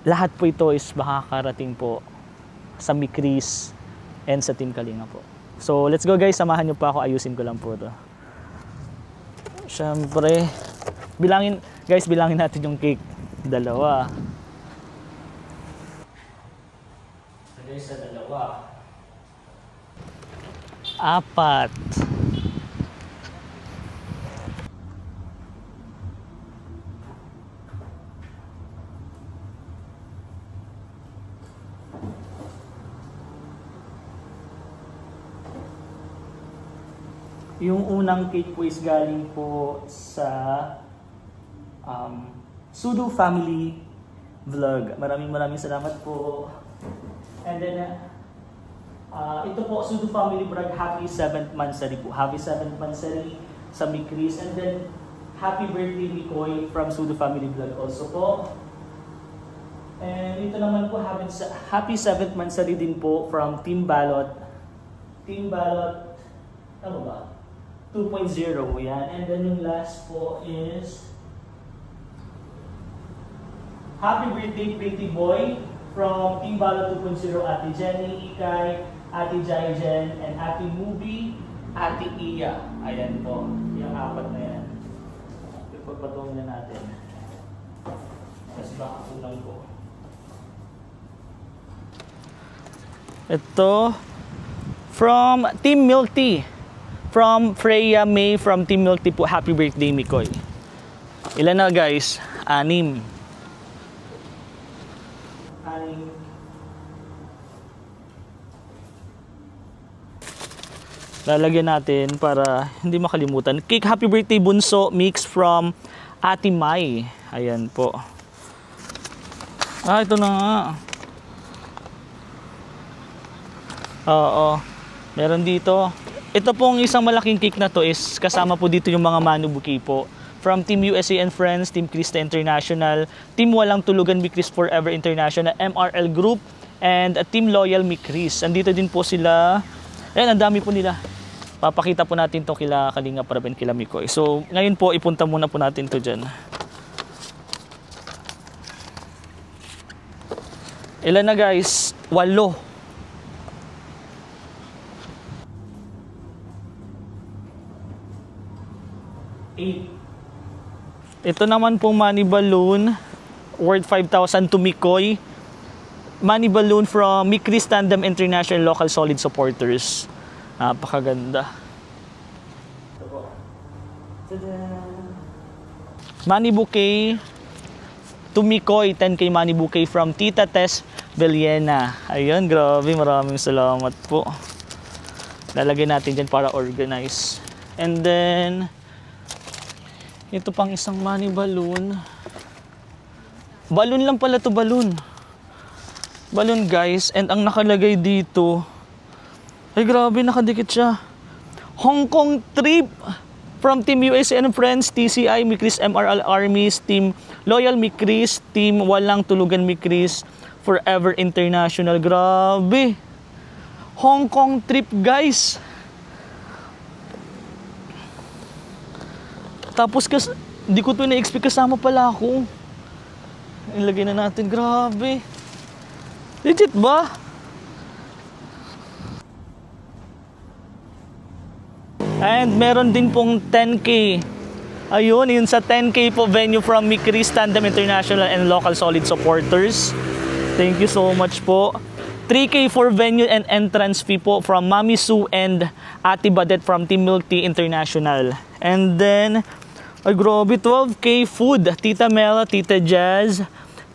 lahat po ito is makakarating po sa Mikris and sa Team Kalinga po. So let's go guys, samahan nyo pa ako, ayusin ko lang po ito. Syempre, bilangin natin yung cake. 2. So guys, sa 2. 4. Yung unang cake po is galing po sa Sudo Family Vlog. Maraming salamat po. And then ito po, Sudo Family Vlog, happy 7th Mansari po. Happy 7th Mansari sa Mikris. And then, happy birthday Mikoy from Sudo Family Vlog also po. And ito naman po, happy 7th Mansari din po from Team Balot. Team Balot, ano ba? 2.0 yan. And then yung last po is happy birthday Pretty Boy from Team Balot 2.0, Ate Jenny, Ikay, Ate Jaijen, and Ate Movie, Ate Iya. Ayan po, yung 4 na yan. Ipagpatuloy na natin. Kasi baka kulang po. Ito, from Team Milk Tea. From Freya May from Team Milk Tea po. Happy birthday, Mikoy. Ilan na guys? 6. Lalagyan natin para hindi makalimutan. Cake happy birthday bunso mix from Ate Mai. Ayan po. Ito na nga. Oo. Meron dito. Ito pong isang malaking cake na to is kasama po dito yung mga Manu Bouquet po. From Team USA and Friends, Team Krista International, Team Walang Tulugan Mikris Forever International, MRL Group, and Team Loyal Mikris. Andito din po sila. Ayan, ang dami po nila. Papakita po natin to kila Kalinga Prab and kila Mikoy. So, ngayon po, ipunta muna po natin to dyan. Ilan na guys? 8. Ito naman pong money balloon worth 5,000 to Mikoy. Money balloon from Mikris Tandem International Local Solid Supporters. Napakaganda. Money bouquet to Mikoy, 10K money bouquet from Tita Tess Beliena. Ayun, grabe, maraming salamat po. Lalagay natin dyan para organize. And then, ito pang isang money balloon. Balloon lang pala to, balloon. Balloon guys, and ang nakalagay dito, ay grabe, nakadikit siya. Hong Kong trip from Team USA and Friends, TCI, Mikris MRL Armies, Team Loyal Mikris, Team Walang Tulugan Mikris, Forever International. Grabe. Hong Kong trip guys. Tapos hindi ko to na-expect, kasama pala ako. Ilagay na natin, grabe. Legit ba? And meron din pong 10K. Ayun, yun sa 10K po venue from Mikris Tandem International and local solid supporters. Thank you so much po. 3K for venue and entrance fee po from Mami Sue and Ate Badet from Team Milk Tea International. And then, ay grabe, 12K food. Tita Mel, Tita Jazz,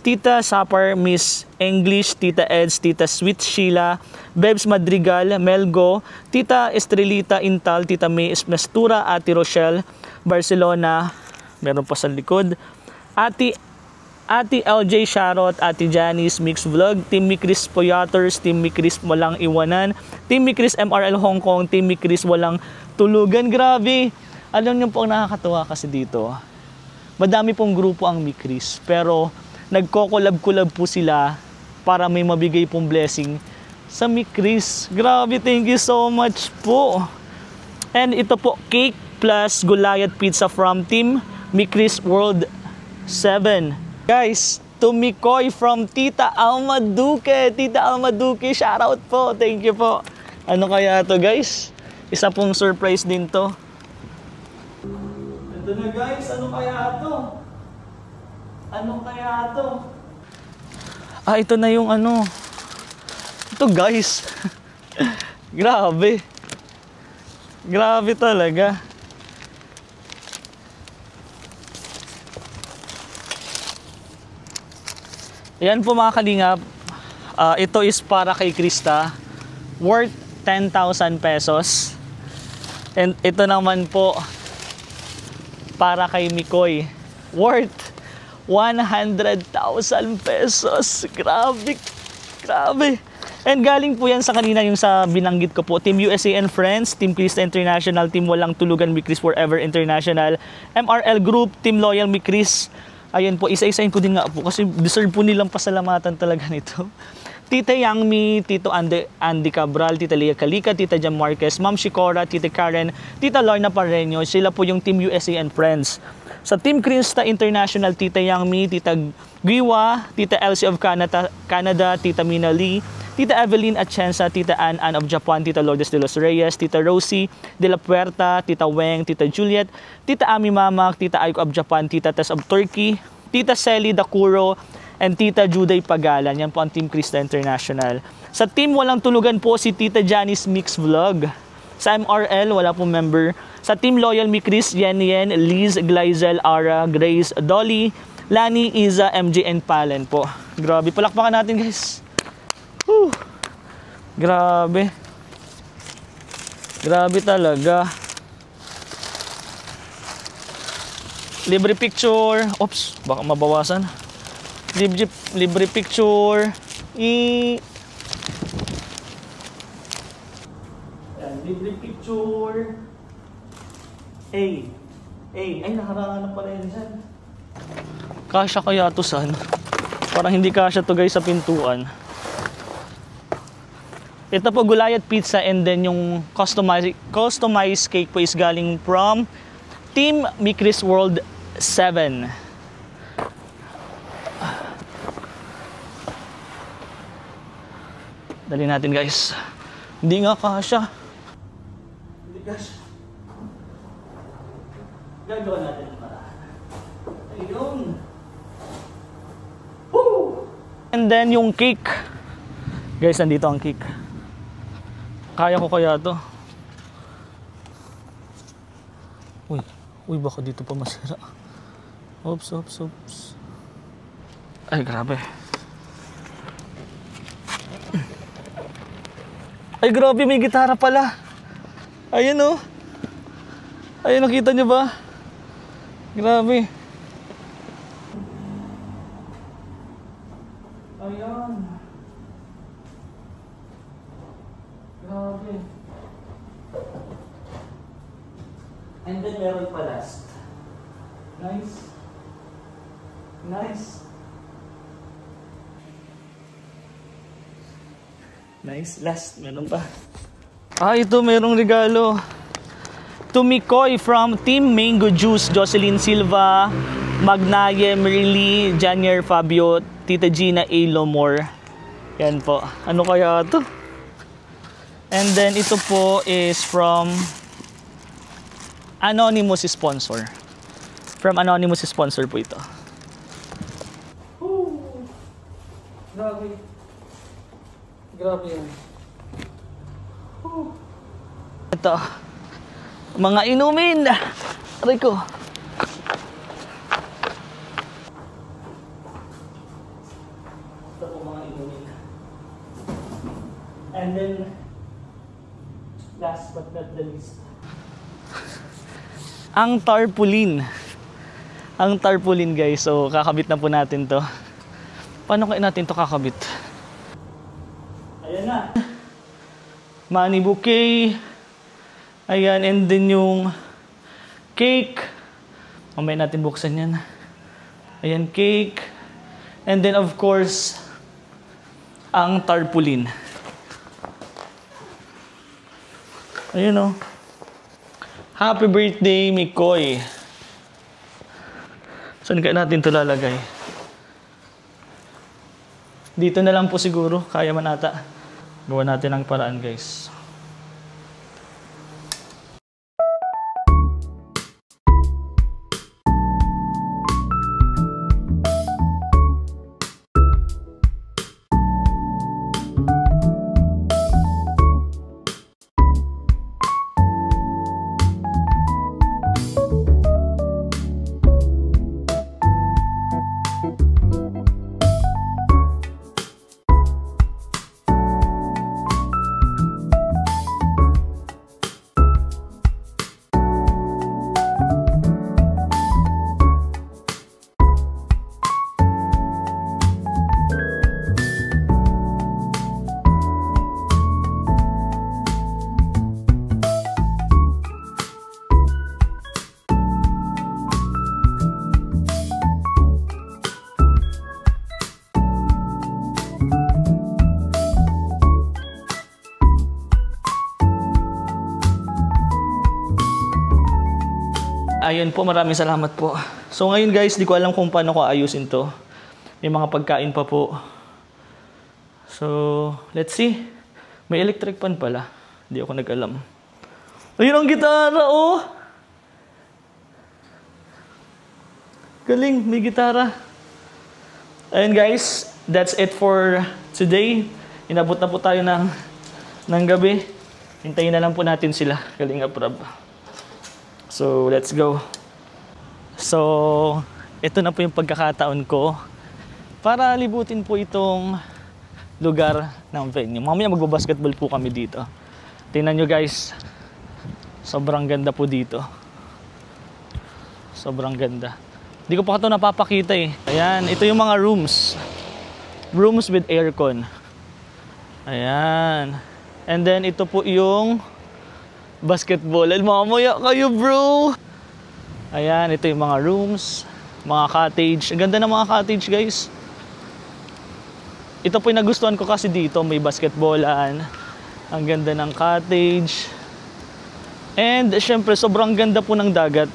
Tita Sapar, Miss English, Tita Eds, Tita Sweet Sheila, Bebs Madrigal, Melgo, Tita Estrelita Intal, Tita May Esmastura, Ate Rochelle, Barcelona, meron pa sa likod, Ate LJ Sharot, Ate Janice Mix Vlog, Team Mikris Poyaters, Team Mikris Walang Iwanan, Team Mikris MRL Hong Kong, Team Mikris Walang Tulugan. Grabe! Alam niyo po ang nakakatuwa kasi dito, madami pong grupo ang Mikris, pero nagko-collab-collab po sila para may mabigay pong blessing sa Mikris. Grabe, thank you so much po. And ito po, cake plus Goliath pizza from Team Mikris World 7. Guys, to Mikoy from Tita Alma Duque. Tita Alma Duque, shoutout po. Thank you po. Ano kaya to guys? Isa pong surprise din to. Ito na guys, ano kaya to? Ano kaya to? Ah, ito na yung ano. Ito guys. Grabe. Grabe talaga. Ayan po mga kalingap. Ito is para kay Krista. Worth 10,000 pesos. And ito naman po para kay Mikoy. Worth 100,000 pesos. Grabe. Grabe. And galing po yan sa kanina yung sa binanggit ko po. Team USA and Friends, Team Krista International, Team Walang Tulugan Mikris Forever International, MRL Group, Team Loyal Mikris. Ayan po, isa-isain ko din nga po kasi deserve po nilang pasalamatan talaga nito. Tita Yangmi, Tito Andy Cabral, Tita Lea Calica, Tita Jam Marquez, Ma'am Shikora, Tita Karen, Tita Lorna Pareño, sila po yung Team USA and Friends. Sa Team Krista International, Tita Yangmi, Tita Giwa, Tita Elsie of Canada, Tita Mina Lee, Tita Evelyn Atienza, Tita Ann of Japan, Tita Lourdes de los Reyes, Tita Rosie de la Puerta, Tita Weng, Tita Juliet, Tita Ami Mamak, Tita Aiko of Japan, Tita Tess of Turkey, Tita Selly Dakuro, and Tita Juday Pagalan. Yan po ang Team Krista International. Sa Team Walang Tulugan po si Tita Janice Mix Vlog. Sa MRL, wala pong member. Sa Team Loyal Mikris, Yen, Liz, Glyzel, Ara, Grace, Dolly, Lani, Iza, MJ, and Palen po. Grabe, palakpakan natin guys. Whew. Grabe. Grabe talaga. Libre picture. Oops, baka mabawasan. Libre picture. Libre picture. Ay, nakarangan pala yan dyan. Kasya kaya to san? Parang hindi kasya to guys sa pintuan. Ito po Goliath pizza, and then yung customized cake po is galing from Team Mikris World 7. Dali natin guys. Hindi nga kasya. Hindi kasya. Gagawa natin ang paraan. Ayun. Woo! And then yung cake. Guys, nandito ang cake. Kaya ko kaya to? Uy, baka dito pa masira. Oops. Ay, grabe. Ay, grabe, may gitara pala. Ayun oh. Ayun, nakita niyo ba? Grabe. Ayan. Grabe. And then meron pa last. Nice. Last, meron pa. Ito merong regalo. To Mikoy from Team Mango Juice, Jocelyn Silva, Magnaye, Merly, Janier Fabio, Tita Gina A. Lomor. Yan po. Ano kaya ito? And then ito po is from anonymous sponsor. From anonymous sponsor po ito. Grabe. Grabe yan. Ito. Mga inumin. Aray ko. Ito po mga inumin. And then, last but not the least, ang tarpaulin. Ang tarpaulin guys. So, kakabit na po natin to. Paano kaya natin to kakabit? Ayan na. Money bouquet. Ayan. And then yung cake. Mamaya natin buksan yan. Ayan, cake. And then of course, ang tarpaulin. Ayun o. Happy birthday, Mikoy. Saan kaya natin ito lalagay? Dito na lang po siguro. Kaya man ata. Gawa natin ang paraan guys. Ayun po, maraming salamat po. So ngayon guys, di ko alam kung paano ko ayusin to. May mga pagkain pa po. So, let's see. May electric pan pala. Di ako nag-alam. Ayun ang gitara, oh! Galing, may gitara. Ayun guys, that's it for today. Inabot na po tayo ng gabi. Hintayin na lang po natin sila. Kalinga Prab. So, let's go. So, ito na po yung pagkakataon ko para libutin po itong lugar ng venue. Mamaya magbabasketball po kami dito. Tingnan nyo guys. Sobrang ganda po dito. Sobrang ganda. Hindi ko pa ito napapakita eh. Ayan, ito yung mga rooms. Rooms with aircon. Ayan. And then, ito po yung basketball. Mamaya kayo bro! Ayan, ito yung mga rooms, mga cottage. Ang ganda ng mga cottage guys. Ito po yung nagustuhan ko kasi dito. May basketballan. Ang ganda ng cottage. And syempre, sobrang ganda po ng dagat.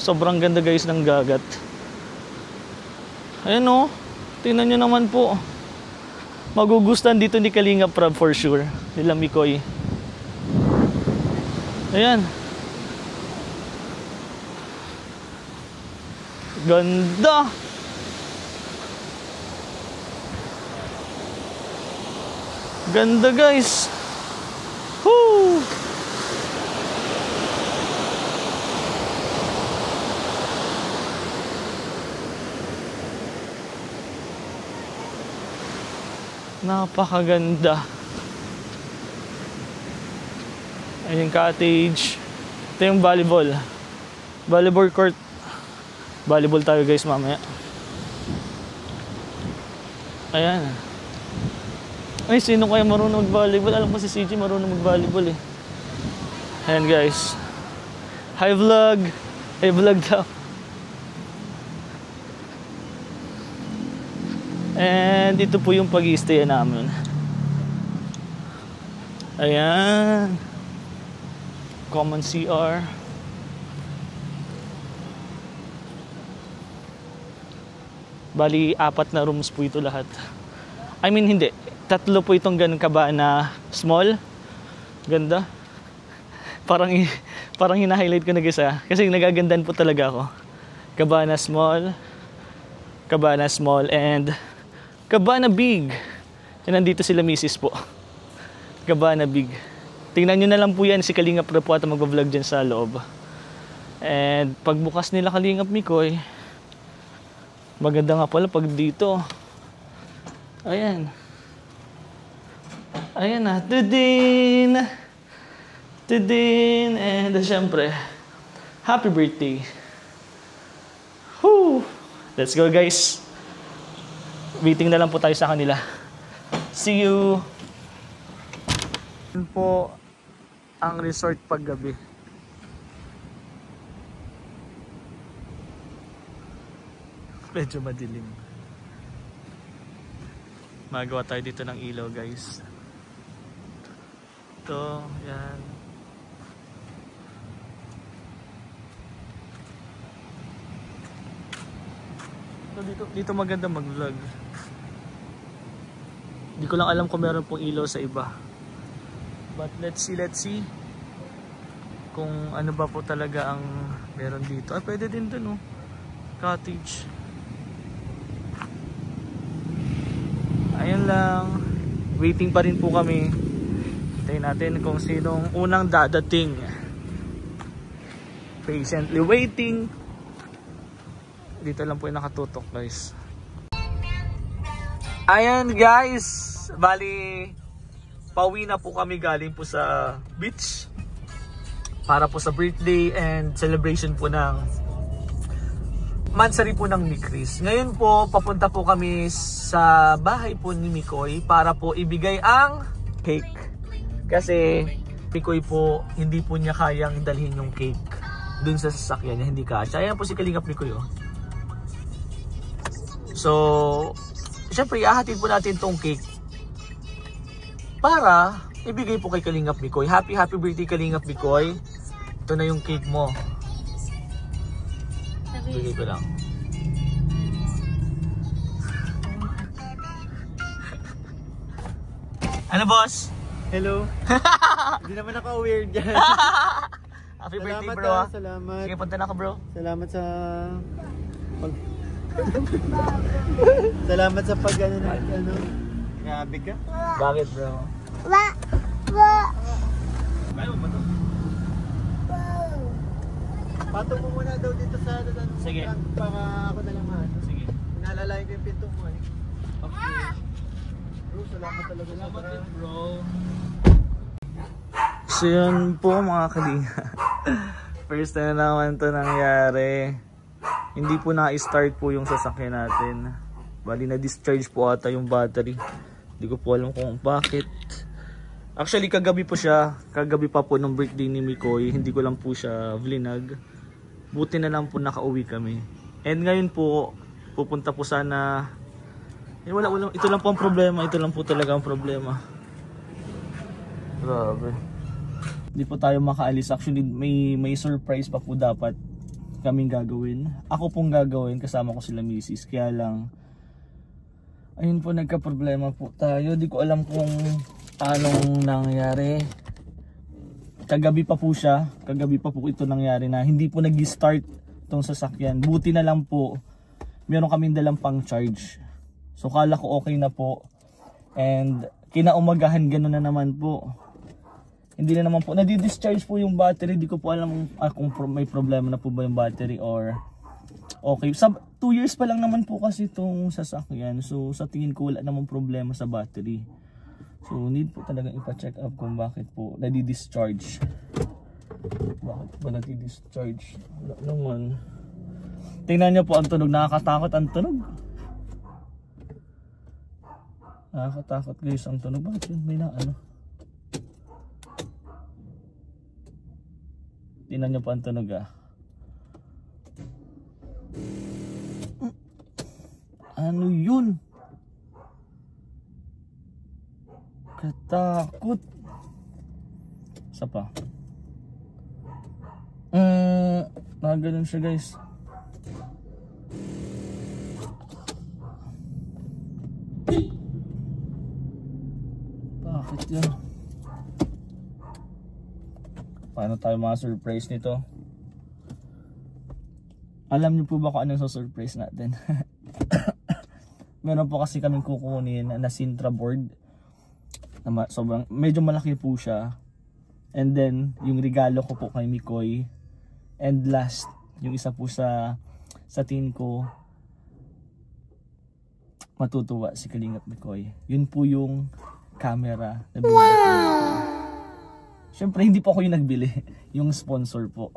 Sobrang ganda guys ng dagat. Ayan o. Tingnan nyo naman po. Magugustuhan dito ni Kalinga Prab for sure. Nila Mikoy. Ayan. Ganda. Ganda guys. Woo! Napakaganda. Ayun, cottage. Ito yung volleyball. Volleyball court. Volleyball tayo guys mamaya. Ayan. Ay, sino kaya marunong mag-volleyball? Alam ko si CJ marunong mag-volleyball eh. Ayan guys. Hi vlog. Hi vlog daw. And ito po yung pag-i-stay namin. Ayan. Common CR. Bali, 4 na rooms po ito lahat. I mean, hindi. 3 po itong ganun kaba na small. Ganda. Parang hina-highlight ko na guys kasi nagagandahan po talaga ako. Cabanas Mall and Cabana Big. And nandito sila misis po. Cabana Big. Tingnan nyo na lang po yan, si Kalingap Rap po at magbablog dyan sa loob. And pagbukas nila Kalingap Mikoy, maganda nga pala pag dito. Ayan. Ayan na. Tudin! And syempre, happy birthday. Woo! Let's go guys. Waiting na lang po tayo sa kanila. See you! Yan po ang resort paggabi. Medyo madilim. Magawa tayo dito ng ilaw guys. Ito, yan. Dito maganda mag-vlog. Hindi ko lang alam kung meron pong ilaw sa iba. But let's see kung ano ba po talaga ang meron dito. Pwede din dun, oh. Cottage. Ayan lang. Waiting pa rin po kami. Hintayin natin kung sinong unang dadating. Patiently waiting. Dito lang po yung nakatutok guys. Ayan guys. Bali, pauwi na po kami galing po sa beach. Para po sa birthday and celebration po ng mansari po ng ni Chris. Ngayon po, papunta po kami sa bahay po ni Mikoy para po ibigay ang cake. Kasi Mikoy po, hindi po niya kayang dalhin yung cake dun sa sasakyan niya, hindi kasya. Ayan po si Kalingap Mikoy, oh. So, syempre, ihahatid po natin tong cake para ibigay po kay Kalingap Mikoy. Happy birthday Kalingap Mikoy. Ito na yung cake mo. Bigay ko lang. Ano boss? Hello. Hindi naman ako weird dyan. Happy birthday bro. Salamat. Sige, punta na ka bro. Salamat sa salamat sa pag ano. Grabe ka. Bakit bro? Patong mo muna daw dito sa sige. Para ako na lang ano. Sige. Naalalayan ko yung pinto mo eh. Okay. Bro, salamat talaga. Salamat din bro. So yun po mga kalinga. First time na naman ito nangyari. Hindi po na-start po yung sasakyan natin. Bali na-discharge po ata yung battery. Hindi ko po alam kung bakit. Actually kagabi po siya. Kagabi pa po ng birthday ni Mikoy. Hindi ko lang po siya vlinag. Buti na lang po nakauwi kami. And ngayon po, pupunta po sana. Wala. Ito lang po ang problema. Ito lang po talaga ang problema. Grabe. Hindi po tayo makaalis. Actually may surprise pa po dapat kaming gagawin. Ako pong gagawin, kasama ko sila misis. Kaya lang, ayun po, nagka-problema po tayo. Di ko alam kung anong nangyari. Kagabi pa po siya. Kagabi pa po ito nangyari na hindi po nag-start itong sasakyan. Buti na lang po, meron kaming dalang pang charge. So kala ko okay na po. And kinaumagahan gano'n na naman po. Hindi na naman po, nadi-discharge po yung battery. Di ko po alam kung may problema na po ba yung battery or okay. 2 years pa lang naman po kasi itong sasakyan. So sa tingin ko wala namang problema sa battery. So need po talaga ipa-check up kung bakit po nadi-discharge. Bakit ba nadi-discharge? Wala naman. Tingnan nyo po ang tunog. Nakakatakot ang tunog. Nakakatakot guys ang tunog. Bakit yun? May na ano? Tingnan nyo po ang tunog ah. Ano yun? Katakot. Isa pa. Nakaganon siya guys. Bakit yan? Paano tayo mga surprise nito? Alam niyo po ba kung anong surprise natin? Meron po kasi kaming kukunin na Sintra board. Na sobrang, medyo malaki po siya. And then, yung regalo ko po kay Mikoy. And last, yung isa po sa tingin ko, matutuwa si Kalingap Mikoy. Yun po yung camera na binili ko. Siyempre, hindi po ako yung nagbili. Yung sponsor po.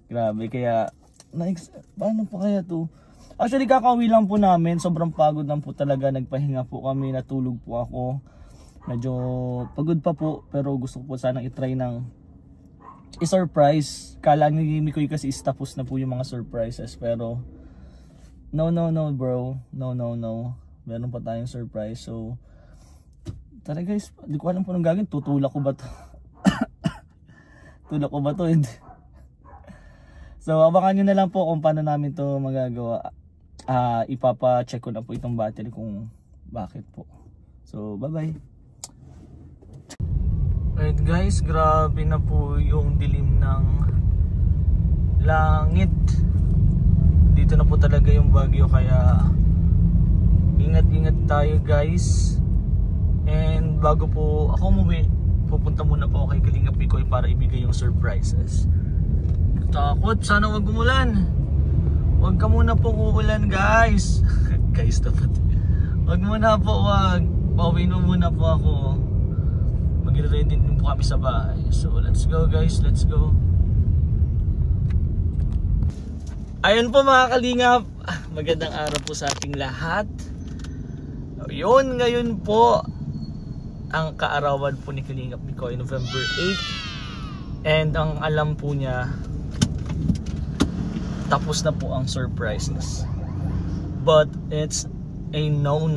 Grabe, kaya paano po kaya to? Actually, kakauwi lang po namin. Sobrang pagod lang po talaga. Nagpahinga po kami. Natulog po ako. Medyo pagod pa po. Pero gusto ko po sanang itry ng i-surprise. Kala ni Mikoy kasi tapos na po yung mga surprises. Pero no bro. No. Meron pa tayong surprise. So tara guys, hindi ko alam po nang gagawin. Tutulak ko ba to? Tulak ko ba to? So abangan nyo na lang po kung paano namin to magagawa. Ipapa-check ko na po itong battery kung bakit po. So bye bye. Alright guys, grabe na po yung dilim ng langit. Dito na po talaga yung bagyo, kaya ingat-ingat tayo guys. And bago po ako umuwi, pupunta muna po ako kay Kalingap Mikoy para ibigay yung surprises. Takot, sana wag umulan. Wag ka muna po uulan guys. Guys dapat. Wag muna po, wag. Pauwiin mo muna po ako. Magre-ready din po kami sa bahay. So let's go guys, let's go. Ayun po mga Kalingap, magandang araw po sa ating lahat. Yun, ngayon po ang kaarawan po ni Kalingap Mikoy, November 8. And ang alam po niya, tapos na po ang surprises. But it's a no.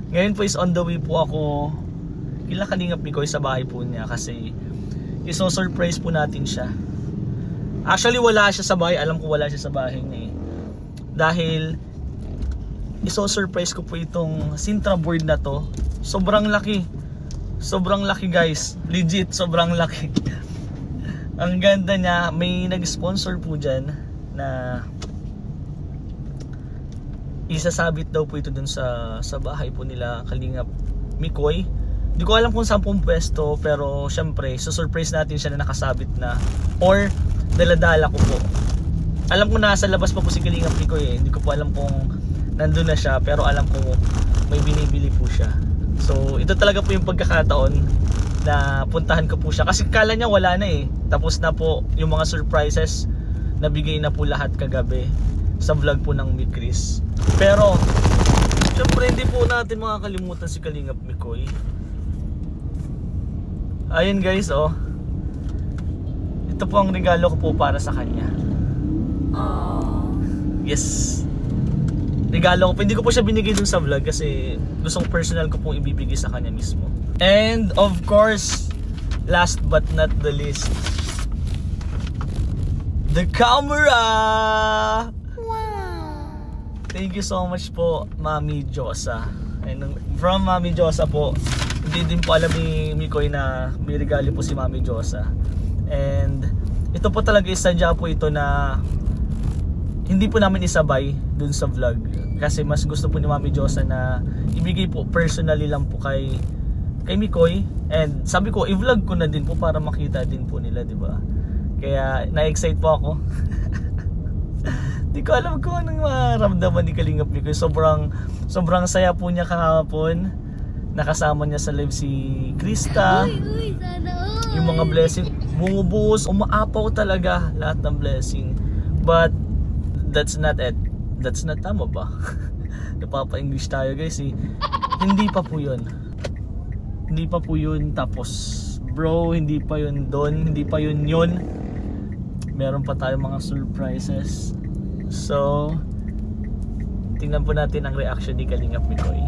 Ngayon po is on the way po ako kila Kalingap Mikoy sa bahay po niya kasi iso-surprise po natin siya. Actually wala siya sa bahay, alam ko wala siya sa bahay niya eh. Dahil iso-surprise ko po itong Sintra board na to. Sobrang laki. Sobrang laki guys. Legit, sobrang laki. Ang ganda niya. May nag-sponsor po dyan na isasabit daw po ito dun sa bahay po nila Kalingap Mikoy. Hindi ko alam kung saan pong pwesto, pero syempre surprise natin siya na nakasabit na or daladala ko po. Alam ko nasa labas pa po si Kalingap Mikoy eh. Hindi ko po alam kung nandun na siya, pero alam ko may binibili po siya. So ito talaga po yung pagkakataon na puntahan ko po siya kasi kala niya wala na eh. Tapos na po yung mga surprises, nabigay na po lahat kagabi sa vlog po ng Mikris. Pero syempre hindi po natin makakalimutan si Kalingap Mikoy. Ayun guys, oh. Ito po ang regalo ko po para sa kanya. Yes. Regalo ko. Hindi ko po siya binigay dun sa vlog kasi gustong personal ko pong ibibigay sa kanya mismo. And of course, last but not the least, the camera! Wow! Thank you so much po, Mami Josa. And from Mami Josa po, hindi din po alam ni Mikoy na may regalo po si Mami Josa. And ito po talaga isadya po ito na hindi po namin isabay dun sa vlog kasi mas gusto po ni Mami Josa na ibigay po personally lang po kay Mikoy. And sabi ko i-vlog ko na din po para makita din po nila, di ba? Kaya na-excite po ako. Di ko alam kung anong maramdaman ni Kalingap Mikoy. Sobrang saya po niya kahapon. Nakasama niya sa live si Krista. Yung mga blessing bumubuhos, umaapaw talaga lahat ng blessing. But that's not it. That's not tama ba? Napapa-English tayo guys eh. Hindi pa po yun. Hindi pa po yun. Tapos bro, hindi pa yun doon. Hindi pa yun yun. Meron pa tayong mga surprises. So tingnan po natin ang reaction ni Kalingap Mikoy.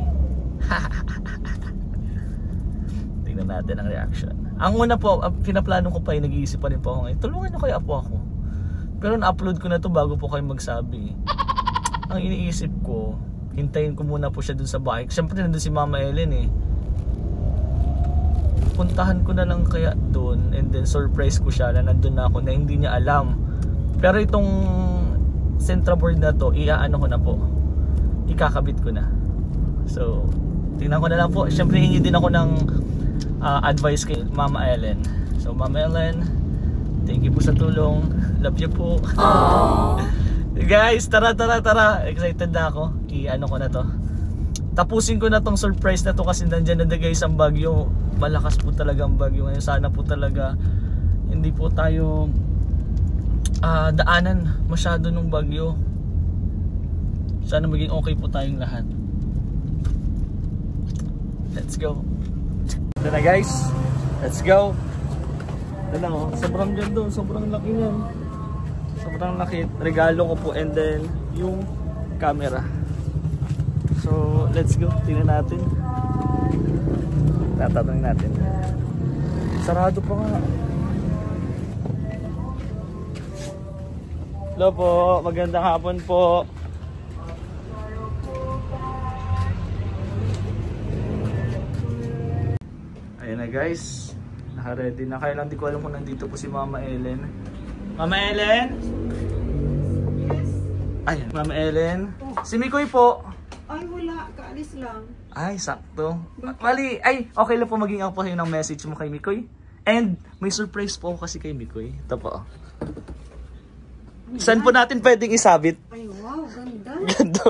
Tingnan natin ang reaction. Ang una po, pinaplano ko pa, nag-iisip pa rin po ako ngayon, tulungan nyo kaya po ako. Pero na-upload ko na to bago po kayo magsabi. Ang iniisip ko, hintayin ko muna po siya dun sa bahay. Siyempre nandun si Mama Ellen eh. puntahan ko na lang kaya doon and then surprise ko siya na nandun na ako na hindi niya alam. Pero itong Centraboard na to, iaano ko na po, ikakabit ko na. So tingnan ko na lang po. Siyempre hingi din ako ng advice kay Mama Ellen. So Mama Ellen, thank you po sa tulong. Love you po. Guys, tara. Excited na ako. I-ano ko na to. Tapusin ko na tong surprise na to kasi nandiyan na guys ang bagyo. Malakas po talaga ang bagyo ngayon. Sana po talaga hindi po tayo daanan masyado nung bagyo. Sana maging okay po tayong lahat. Let's go. Ito na guys. Let's go. Ito na oh. Sobrang ganda. Sobrang laki niyan. Sobrang laki. Regalo ko po and then yung camera. So let's go. Tingnan natin. Tatanungin natin. Sarado pa nga. Hello po. Magandang hapon po. Ayan na guys. Naka-ready na. Kaya lang di ko alam kung nandito po si Mama Ellen. Mama Ellen? Yes. Ay, Mama Ellen. Si Mikoy po. Ay, wala. Kaalis lang. Ay, sakto. Mali. Ay, okay lang po maging ako po ng message mo kay Mikoy. And may surprise po ako kasi kay Mikoy. Ito po. Saan po natin pwedeng isabit? Ay, wow. Ganda. Ganda.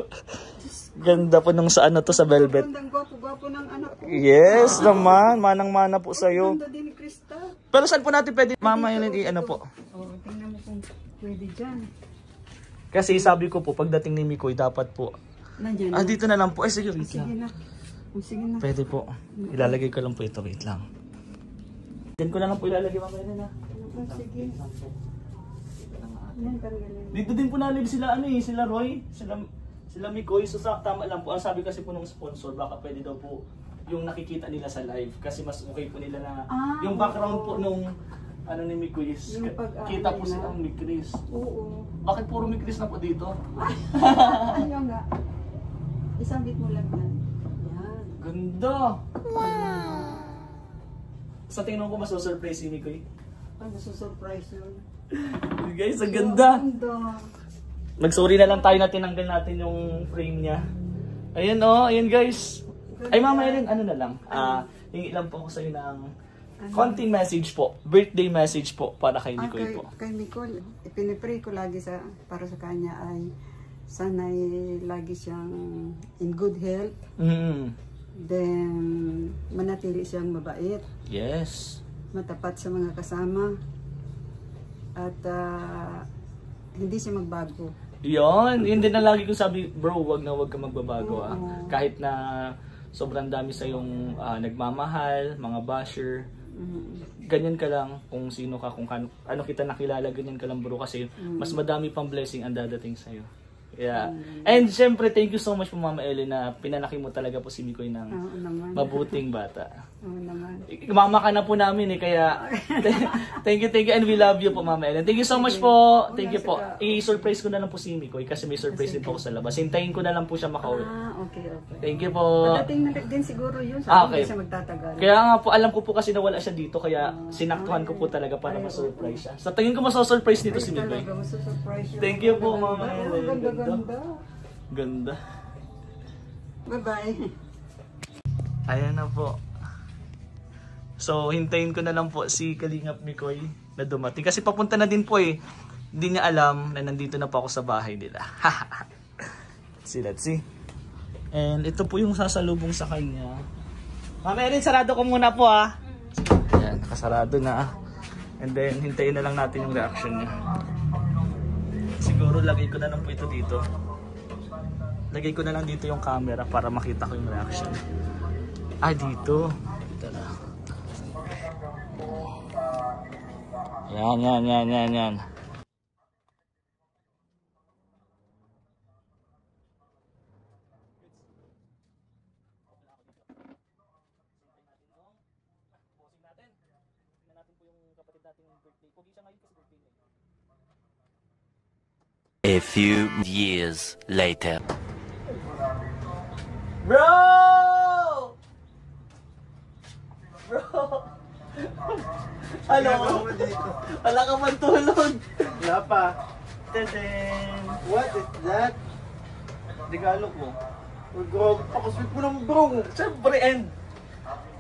Ganda po nung sa ano to, sa velvet. Gandang gwapo-gwapo ng anak ko. Yes naman. Manang-mana po sa'yo. Ganda din ni Krista. Pero saan po natin pwede, Mama Ellen, i-ano po? Oh, tingnan mo kung pwede dyan. Kasi sabi ko po, pagdating ni Mikoy, dapat po. Nandiyan Ah, dito na lang po. Ay, sige, wait Sige lang. na. Sige na. Pwede po. Ilalagay ko lang po ito. Wait lang. Diyan ko na lang po ilalagay, Mama Ellen, ha? Sige. Yan, tanggalin. Dito din po nalib sila, ano eh, sila Roy, sila Mikoy. So tama lang po. Ang sabi kasi po ng sponsor, baka pwede daw po yung nakikita nila sa live. Kasi mas okay po nila na yung background po nung ano ni Mikoy is kita po silang Mikris. Oo. Bakit puro Mikris na po dito? Ayaw nga. Isabit mo lang yan. Yan. Ganda! Sa tingin ko maso-surprise si Mikoy. Ay, nasusurprise yun. Guys, ang ganda! Ganda. Mag-sorry na lang tayo na tinanggal natin yung frame niya. Ayan oh, ayan guys. Ay Mama Ellen, ano na lang. Hingi lang po ako sa'yo ng konting message po. Birthday message po para kay Mikoy po. Kay Mikoy, ipinipray ko lagi para sa kanya ay sana'y lagi siyang in good health. Then, manatili siyang mabait. Yes. Matapat sa mga kasama. At hindi siya magbago. Yun din na lagi ko sabi, bro, wag ka magbabago. Kahit na sobrang dami sa yung nagmamahal, mga basher. Ganyan ka lang kung sino ka, kung ano kita nakilala, ganyan ka lang bro kasi mas madami pang blessing ang dadating sa'yo. Yeah. And syempre, thank you so much po Mama Ellen na pinalaki mo talaga po si Mikoy ng mabuting bata. Oo naman. Mama ka na po namin eh, kaya thank you and we love you po Mama Ellen. Thank you so much po. Thank you po. I-surprise ko na lang po si Mikoy kasi may surprise din po ako sa labas. Hintayin ko na lang po siya makauwi. Okay. Thank you po. Pagdating na din siguro yun. Sabi Okay. hindi siya magtatagal. Kaya nga po, alam ko po kasi nawala siya dito kaya sinaktuhan ko po talaga para ma-surprise siya. Sa tingin ko maso-surprise dito si Mikoy. Talaga, masusurprise yun. Thank you po Mama Ellen. Ganda. Ganda. Bye-bye. Ayan na po. So, hintayin ko na lang po si Kalingap Mikoy na dumating. Kasi papunta na din po eh. Hindi niya alam na nandito na po ako sa bahay nila. Let's see. And ito po yung sasalubong sa kanya. Mama Erin, sarado ko muna po ah. Ayan, nakasarado na. And then, hintayin na lang natin yung reaction niya. Siguro lagay ko na lang po ito dito. Lagay ko na lang dito yung camera para makita ko yung reaction. Ah, dito. Ito na. Yan. A few years later. Bro! Ano? Ginagawa mo dito. Wala ka man tulog. Wala pa. Tadam! What is that? Regalo ko. Oh, grabe. Pakasweet mo naman, bro. Siyempre, and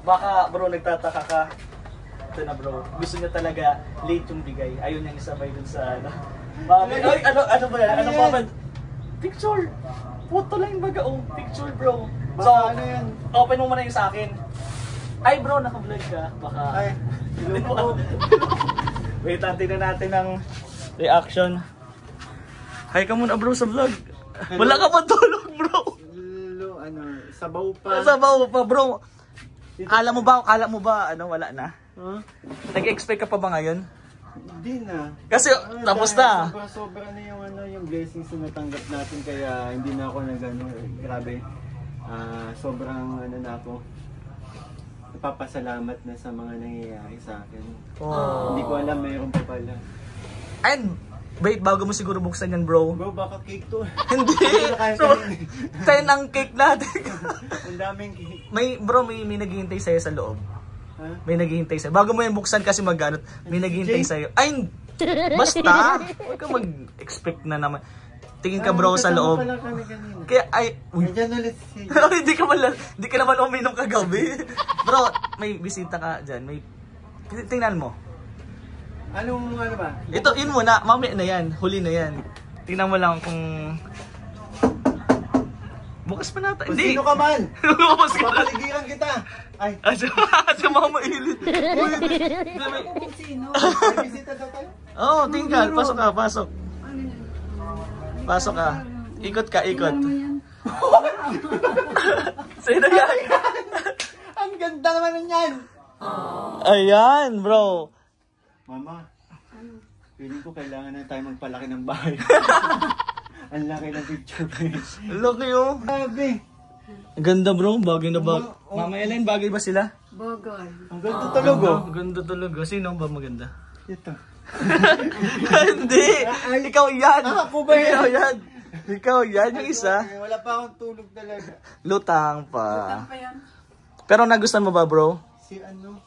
baka bro, nagtataka ka. Ito na bro, gusto niya talaga late yung bigay. Ayun yung isabay dun sa ano. Mami, ay, ano ba yan? Ano ba ba? Picture! Photo lang yung baga, oh. Picture bro. So, Baka ano yan? open mo muna yung sa akin. Ay bro, naka-vlog ka. Baka... Ay, hello po. Wait, tingnan natin ang reaction. Hi ka muna bro sa vlog. Wala ka pa tulog bro. Hello, sabaw pa. Sabaw pa bro. Kala mo ba, wala na? Huh? Nag-expect ka pa ba ngayon? Hindi na. Kasi, tapos na. Sobra na yung blessings na natanggap natin, kaya hindi na ako grabe. Sobrang na ako. Napapasalamat na sa mga nangyayari sa akin. Oh. Hindi ko alam, mayroon pa pala. And, wait, bago mo siguro buksan yan bro. Bro, baka cake to. Hindi! So, 10 ang cake natin. Ang daming cake. may naghihintay sa'yo sa loob. Ha? May naghihintay sa'yo. Bago mo yan buksan kasi mag-ano, may naghihintay sa'yo. Ay, basta! Huwag ka mag-expect na naman. Tingin ka bro sa loob. Pala kami kanina. Kaya, ay, uy. Nandiyan ulit si... Hindi ka naman uminom kagabi. Bro, may bisita ka dyan. Tingnan mo. Ano ba? Ito, in mo na. Mamaya na yan. Huli na yan. Tingnan mo lang kung... Bukas pa natin. Hindi. Sino ka man? Bukas ka na. Papaligiran kita. Ay. Sa mama ilit. Sino? May bisita daw tayo? Oo, tinggal. Pasok ka, pasok. Pasok ka. Ikot ka, ikot. Sino yan? Ang ganda naman yan. Ayan, bro. Mama, feeling ko kailangan na tayo magpalaki ng bahay. Ang laki ng picture frame. Laki oh. Grabe. Ang ganda bro, bagay na bagay. Mama Ellen, bagay ba sila? Bogol. Ang ganda tulog oh. Ang ganda talaga. Sino ba maganda? Ito. Hindi! Ikaw yan! Ako ba yan? Ikaw yan! Ikaw yan, yung isa. Wala pa akong tulog talaga. Lutang pa. Pero nagustuhan mo ba bro? Si ano?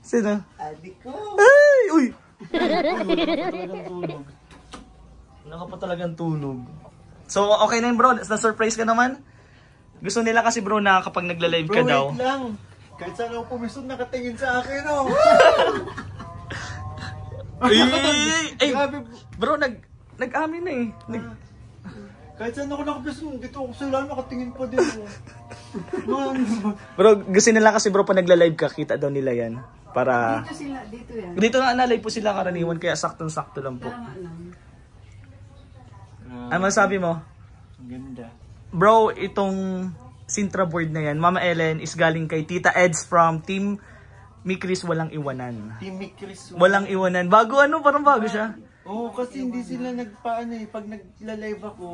Sino? Adik ko. Ay! Uy! Wala ka pa talagang tulog. So, okay na yun bro. Na-surprise ka naman? Gusto nila kasi bro na kapag nagla-live ka Bro, daw. wait lang. Kahit saan ako pumisod, nakatingin sa akin oh. Ay! Grabe. Bro, nag-amin na eh. Kahit saan ako nakapisod, dito ako sila, nakatingin pa din oh. Man. Bro, gusto nila kasi bro, pag nagla-live ka, kita daw nila yan. Para... Dito sila, dito yan. Dito na na-live po sila karaniwan, kaya saktong-sakto lang po. Tama lang. Ano masabi mo? Ang ganda. Bro, itong Sintra board na yan, Mama Ellen, is galing kay Tita Eds from Team Mikris Walang Iwanan. Team Mikris. Walang Iwanan. Bago ano, parang bago siya. Oo, kasi hindi sila nagpaano eh. Pag nagla-live ako,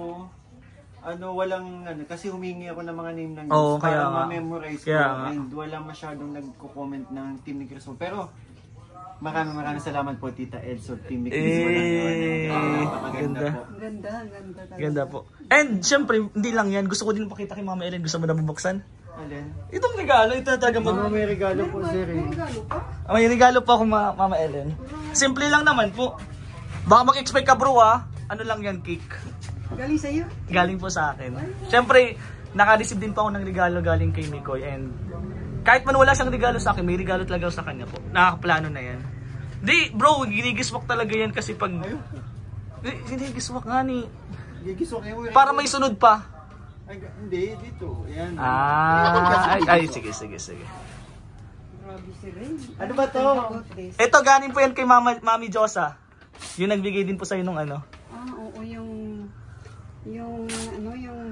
walang kasi humingi ako ng mga name ng Oo, para kaya nga. ma-memorize ko. Kaya nga. And wala masyadong nagko-comment ng Team Mikris. Pero, maraming salamat po Tita Eds of Team Mikris. Napakaganda ganda. po. Ganda, ganda talaga. Ganda po. And syempre, hindi lang yan. Gusto ko din pakita kay Mama Ellen. Gusto mo na bubuksan? Alin? Itong regalo, ito talaga Mama, may regalo po sir eh. Regalo pa? May regalo po ako Mama Ellen. Simple lang naman po. Baka mag-expect ka bro ha. Ano lang yan, cake. Galing sa'yo? Galing po sa akin. Siyempre, naka-receive din po ako ng regalo galing kay Mikoy. And kahit man wala siyang regalo sa akin, may regalo talaga sa kanya po. Nakakaplano na yan. Di, bro, ginigiswak talaga yan kasi pag... Ginigiswak nga ni... Gigisok kayo. Para may sunod pa. Ay, hindi, dito. Ayan. Ay, sige. Grabe si Ray. Ano ba to? Ito, galing po yan kay Mami Josa. Yung nagbigay din po sa'yo nung ano. Oo, yung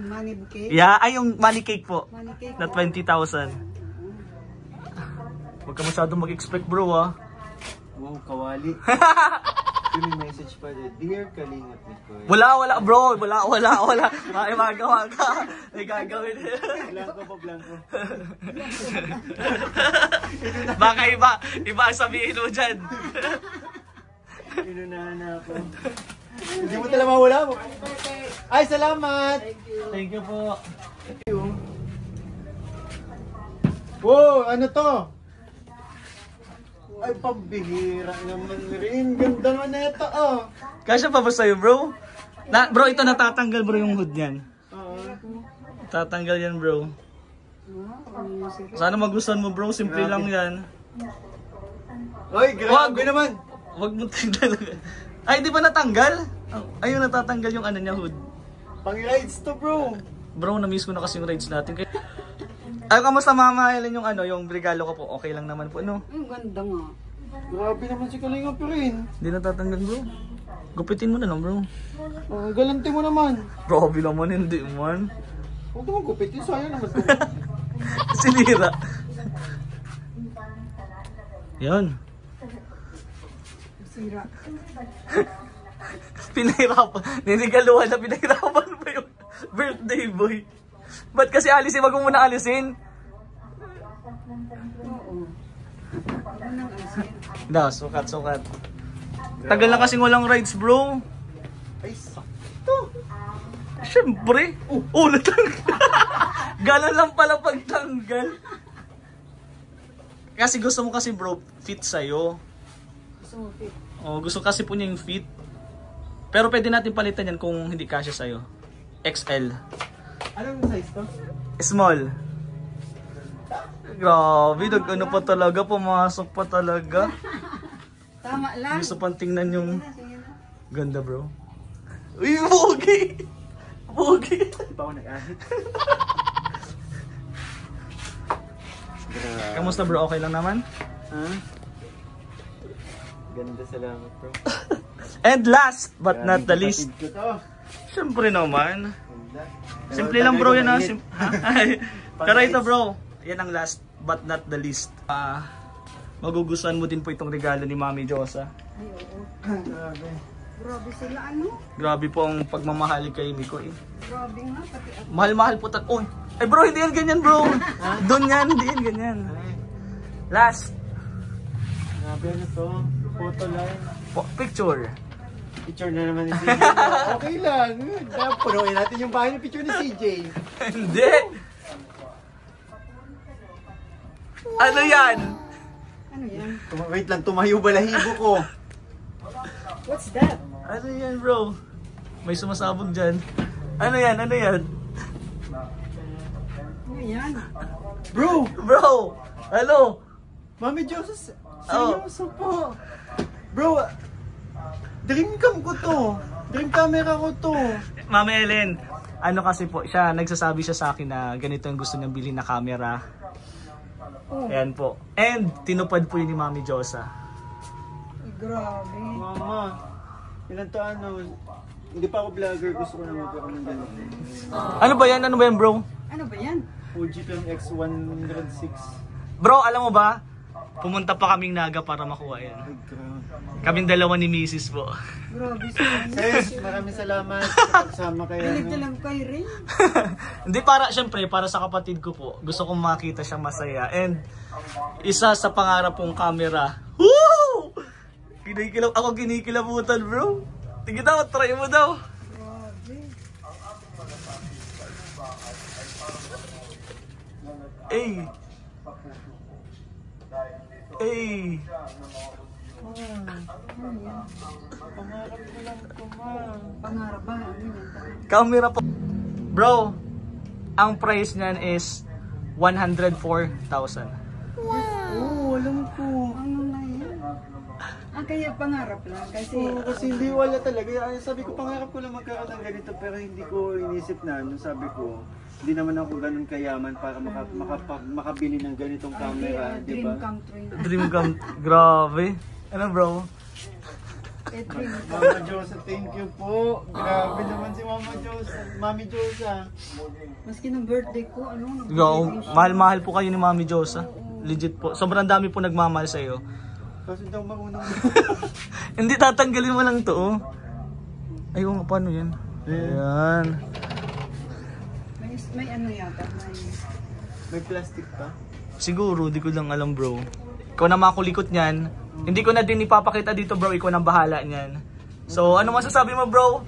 money bouquet. Yeah, ay yung money cake po. Money cake. Na 20,000. Huwag ka masyadong mag-expect bro ha. Wow, kawali. Yung message pa din. Dear Kalingap Mikoy. Wala bro. Wala. May magawa ka. May gagawin. Blanco. Baka iba ang sabihin mo dyan. Inunahan na ako. Hindi mo talaga mawala mo. Ay, salamat! Thank you po. Wow, ano to? Ay, pambihira naman rin. Ganda nga na ito, oh. Kasya pa ba sa'yo, bro? Bro, ito natatanggal bro yung hood niyan. Tatanggal yan, bro. Sana magustuhan mo, bro. Simple lang yan. Ay, grabe naman. Wag mo tanggal. Ay, di ba natanggal? Ayun, natatanggal yung ano niya, hood. Pang-rides to, bro. Bro, na-miss ko na kasi yung rides natin. Ay, kamusta Mama Helen yung ano, yung regalo ko po? Okay lang naman po, no? Ang ganda nga. Grabe naman si Kalinga pa rin. Hindi natatanggal, bro. Gupitin mo na lang, bro. Galante mo naman. Grabe naman, hindi man. Huwag naman gupitin, sayang naman ito. Sinira. Yan. Sira. Pinahirapan. Ninigaluhan na pinahirapan ba yung birthday boy? Ba't kasi alisin? Wag mo muna alisin. Oo. Da, sukat. Tagal na kasing walang rides, bro. Ay, sakto. Siyempre. Oh, natanggal. Ganon lang pala pagtanggal. Kasi gusto mo kasi, bro, fit sa'yo. Gusto mo fit? Oh, gusto kasi po niya yung fit. Pero pwede natin palitan yan kung hindi kasya sa'yo. XL. Anong size to? Small. Grabe, nag-ano pa talaga, pumasok pa talaga. Tama lang. Gusto pang tingnan yung ganda, bro. Uy, pogi! Pogi! Di pa ako nag-ahit. Kamusta, bro? Okay lang naman? Ha? Ganda, salamat, bro. And last but not the least, Kapatid ko to. syempre naman. Ganda. Simple lang, bro, yan ha. Mainit. Pero ito, bro, yan ang last but not the least. Magugustuhan mo din po itong regalo ni Mami Josa. Ay, oo. Grabe. Grabe sila, ano? Grabe po ang pagmamahal kay Miko eh. Grabe nga, pati ako. Mahal-mahal po oh. Ay bro, hindi yan ganyan, bro. Doon yan, hindi yan ganyan. Last. Grabe ano to? Photo line. Picture. Picture na naman ni CJ. Okay lang. Punuin natin yung bahay ng picture ni CJ. Hindi. Ano yan? Ano yan? Wait lang, tumayo balahibo ko. What's that? Ano yan, bro? May sumasabog dyan. Ano yan? Ano yan? Ano yan? Bro! Bro! Hello! Mami Joseph, seryoso po. Bro, dream cam ko to. Dream camera ko to. Mami Ellen, ano kasi po, nagsasabi siya sa akin na ganito yung gusto niyang bilhin na camera. Ayan po. And tinupad po yun ni Mami Josa. Ay, grabe. Mama, ilan to ano? Hindi pa ako vlogger, gusto ko na magkaroon ng ganito. Ano ba yan? Ano ba yan, bro? Ano ba yan? Fujifilm X106. Bro, alam mo ba? Pumunta pa kaming Naga para makuha yan. Ay, grabe. Kaming dalawa ni Mrs. po. Grabe sila. Sis, maraming salamat sa pagsama kayo. Pilig lang kay Ray. Hindi syempre, para sa kapatid ko po. Gusto kong makita siyang masaya. And isa sa pangarap kong camera. Woo! Ako kinikilabutan, bro. Tingin daw, try mo daw. Grabe. Ay. Ay. Pangarap ba? Ano yan? Camera po. Bro, ang price niyan is 104,000. Oo, alam ko. Ano na yan? Kaya pangarap lang kasi... Oo, kasi hindi wala talaga. Ay, sabi ko, pangarap ko lang magkaroon ng ganito pero hindi ko inisip na. Sabi ko, hindi naman ako ganun kayaman para makabili ng ganitong camera, di dream ba? come true. Dream come. Grabe. Ano, bro? Dream come. Mama Josa, thank you po. Grabe naman si Mama Josa. Mami Josa. Maski ng birthday ko, ano? Mahal-mahal po kayo ni Mami Josa. Legit po. Sobrang dami po nagmamahal sa iyo. Kasi daw marunong. Hindi, tatanggalin mo lang to, oh. Ayun, paano yan? Ayan. May ano yata, May plastic pa? Siguro, di ko lang alam, bro. Ikaw na makulikot niyan. Hindi ko na din ipapakita dito, bro. Ikaw nang bahala niyan. So, ano masasabi mo, bro?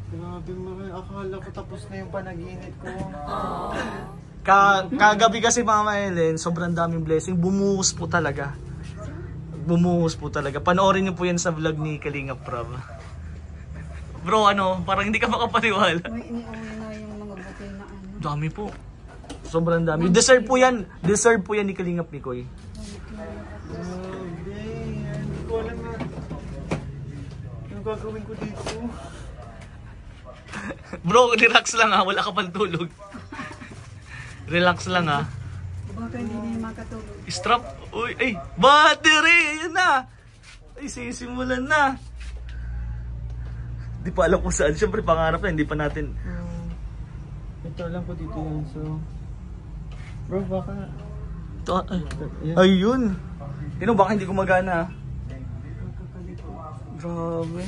Grabe mo rin. Akala ko tapos na yung panaginip ko. Kagabi kasi, Mama Ellen, sobrang daming blessing. Bumuhos po talaga. Bumuhos po talaga. Panoorin niyo po yan sa vlog ni Kalingap Prab. Bro, ano, parang hindi ka makapaniwala. May iniuwi na yung mga bouquet na ano. Dami po. Sobrang dami. Deserve po yan. Deserve po yan ni Kalingap Mikoy. Grabe, hindi ko alam na. Ano gagawin ko dito? Bro, relax lang ha. Wala ka pang tulog. Relax lang ha. Baka hindi na makatulog. Strap. Uy, ay, battery! Ayan na! Ay, sisimulan na. Di pa alam kung saan. Siyempre, pangarap na. Hindi pa natin. Ito alam ko dito yan. So, bro, baka... Ito, ay. Ayun. Yun, baka hindi gumagana. Grabe.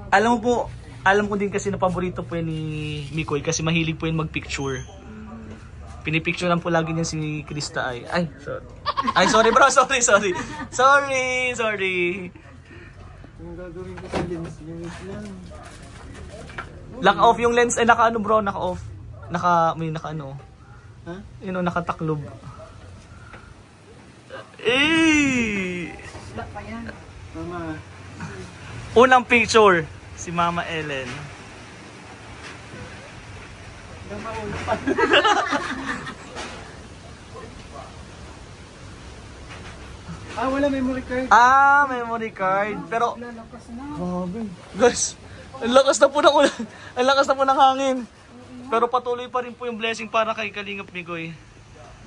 Alam mo po, alam ko din kasi na paborito po yan ni Mikoy kasi mahilig po yan mag-picture. Pinipicturean po lagi niya si Krista ay. Ay, sorry. Ay, sorry bro, sorry. Sorry. Ang gagawin ko sa lens lang. Lock off yung lens ay naka ano bro, naka off. May naka ano. Ha? You know, nakataklob. Eh! Mama. Unang picture, si Mama Ellen. Wala memory card. Memory card. Pero, grabe. Guys, ang lakas na po ng ulan. Ang lakas na po ng hangin. Pero patuloy pa rin po yung blessing para kay Kalingap Mikoy.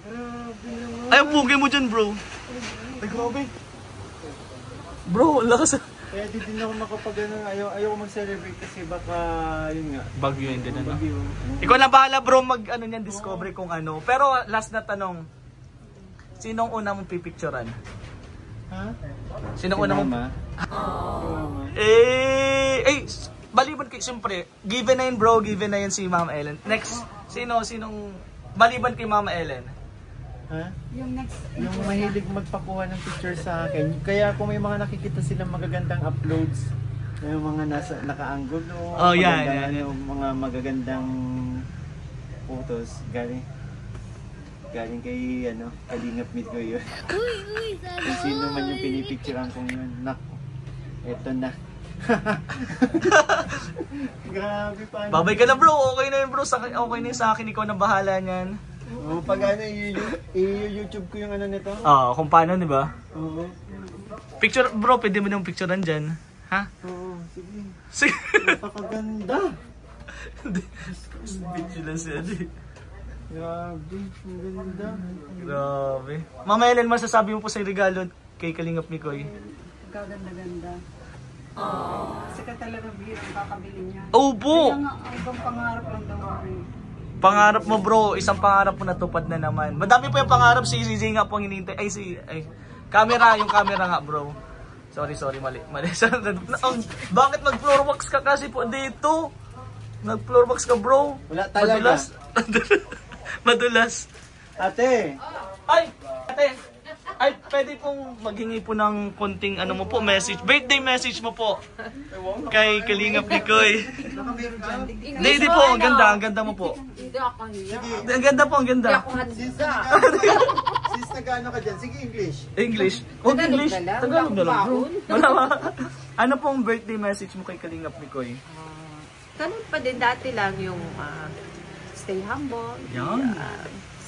Grabe naman. Ay, ang pugi mo dyan, bro. Ay, grabe. Bro, ang lakas. Kaya di din ako makapag-ano. Ayaw mag-celebrate kasi baka, yun nga. Bagyo yun din, ano? Bagyo. Ikaw na bahala, bro, mag-ano niyan, discover kung ano. Pero, last na tanong. Sinong una mong pipicturean? Ha? Sinong una mong... Mama. Baliban kay, siyempre, given na yun bro, given na yun si Mama Ellen. Next, sinong, baliban kay Mama Ellen? Ha? Yung next. Yung mahilig magpakuha ng picture sa akin. Kaya kung may mga nakikita silang magagandang uploads, yung mga naka-angle, yan. Mga magagandang photos, galing kay Kalingap Mikoy yun. Kung sino man yung pinipicturean kong yun. Naku, eto na. Grabe pa. Babay ka na bro, okay na yun bro, okay na yun sa akin, ikaw na bahala niyan. Pag i-YouTube ko yung ano nito. Kung paano, di ba? Oo. Picture, bro, pwede mo nang picturean dyan. Ha? Oo, sige. Sige. Napakaganda. Bitch lang siya, di. Grabe, ang ganda. Grabe. Mama Ellen, masasabi mo po sa regalo kay Kalingap Mikoy? Gaganda-ganda. Kasi ka talaga bihirang kakabili niya. Opo! Kaya nga, ibang pangarap lang daw ako. Pangarap mo bro, isang pangarap mo natupad na naman. Madami pa yung pangarap, si CJ nga po ang hinihintay. Camera, yung camera nga bro. Sorry, mali. Bakit mag-floor wax ka kasi po dito? Nag-floor wax ka bro? Wala talaga. Madulas. Ate! Ay, pwede pong maghingi po ng konting ano mo po, message. Birthday message mo po. Kay Kalingap Mikoy. Hindi po, ang ganda mo po. Hindi ako niya. Ang ganda po, ang ganda. Since nag-ano ka dyan, sige English. English? Huwag English. Tagalog Tagalog na lang bro. Wala Ano pong birthday message mo kay Kalingap Mikoy? Ganun pa din dati lang yung stay humble. Yan.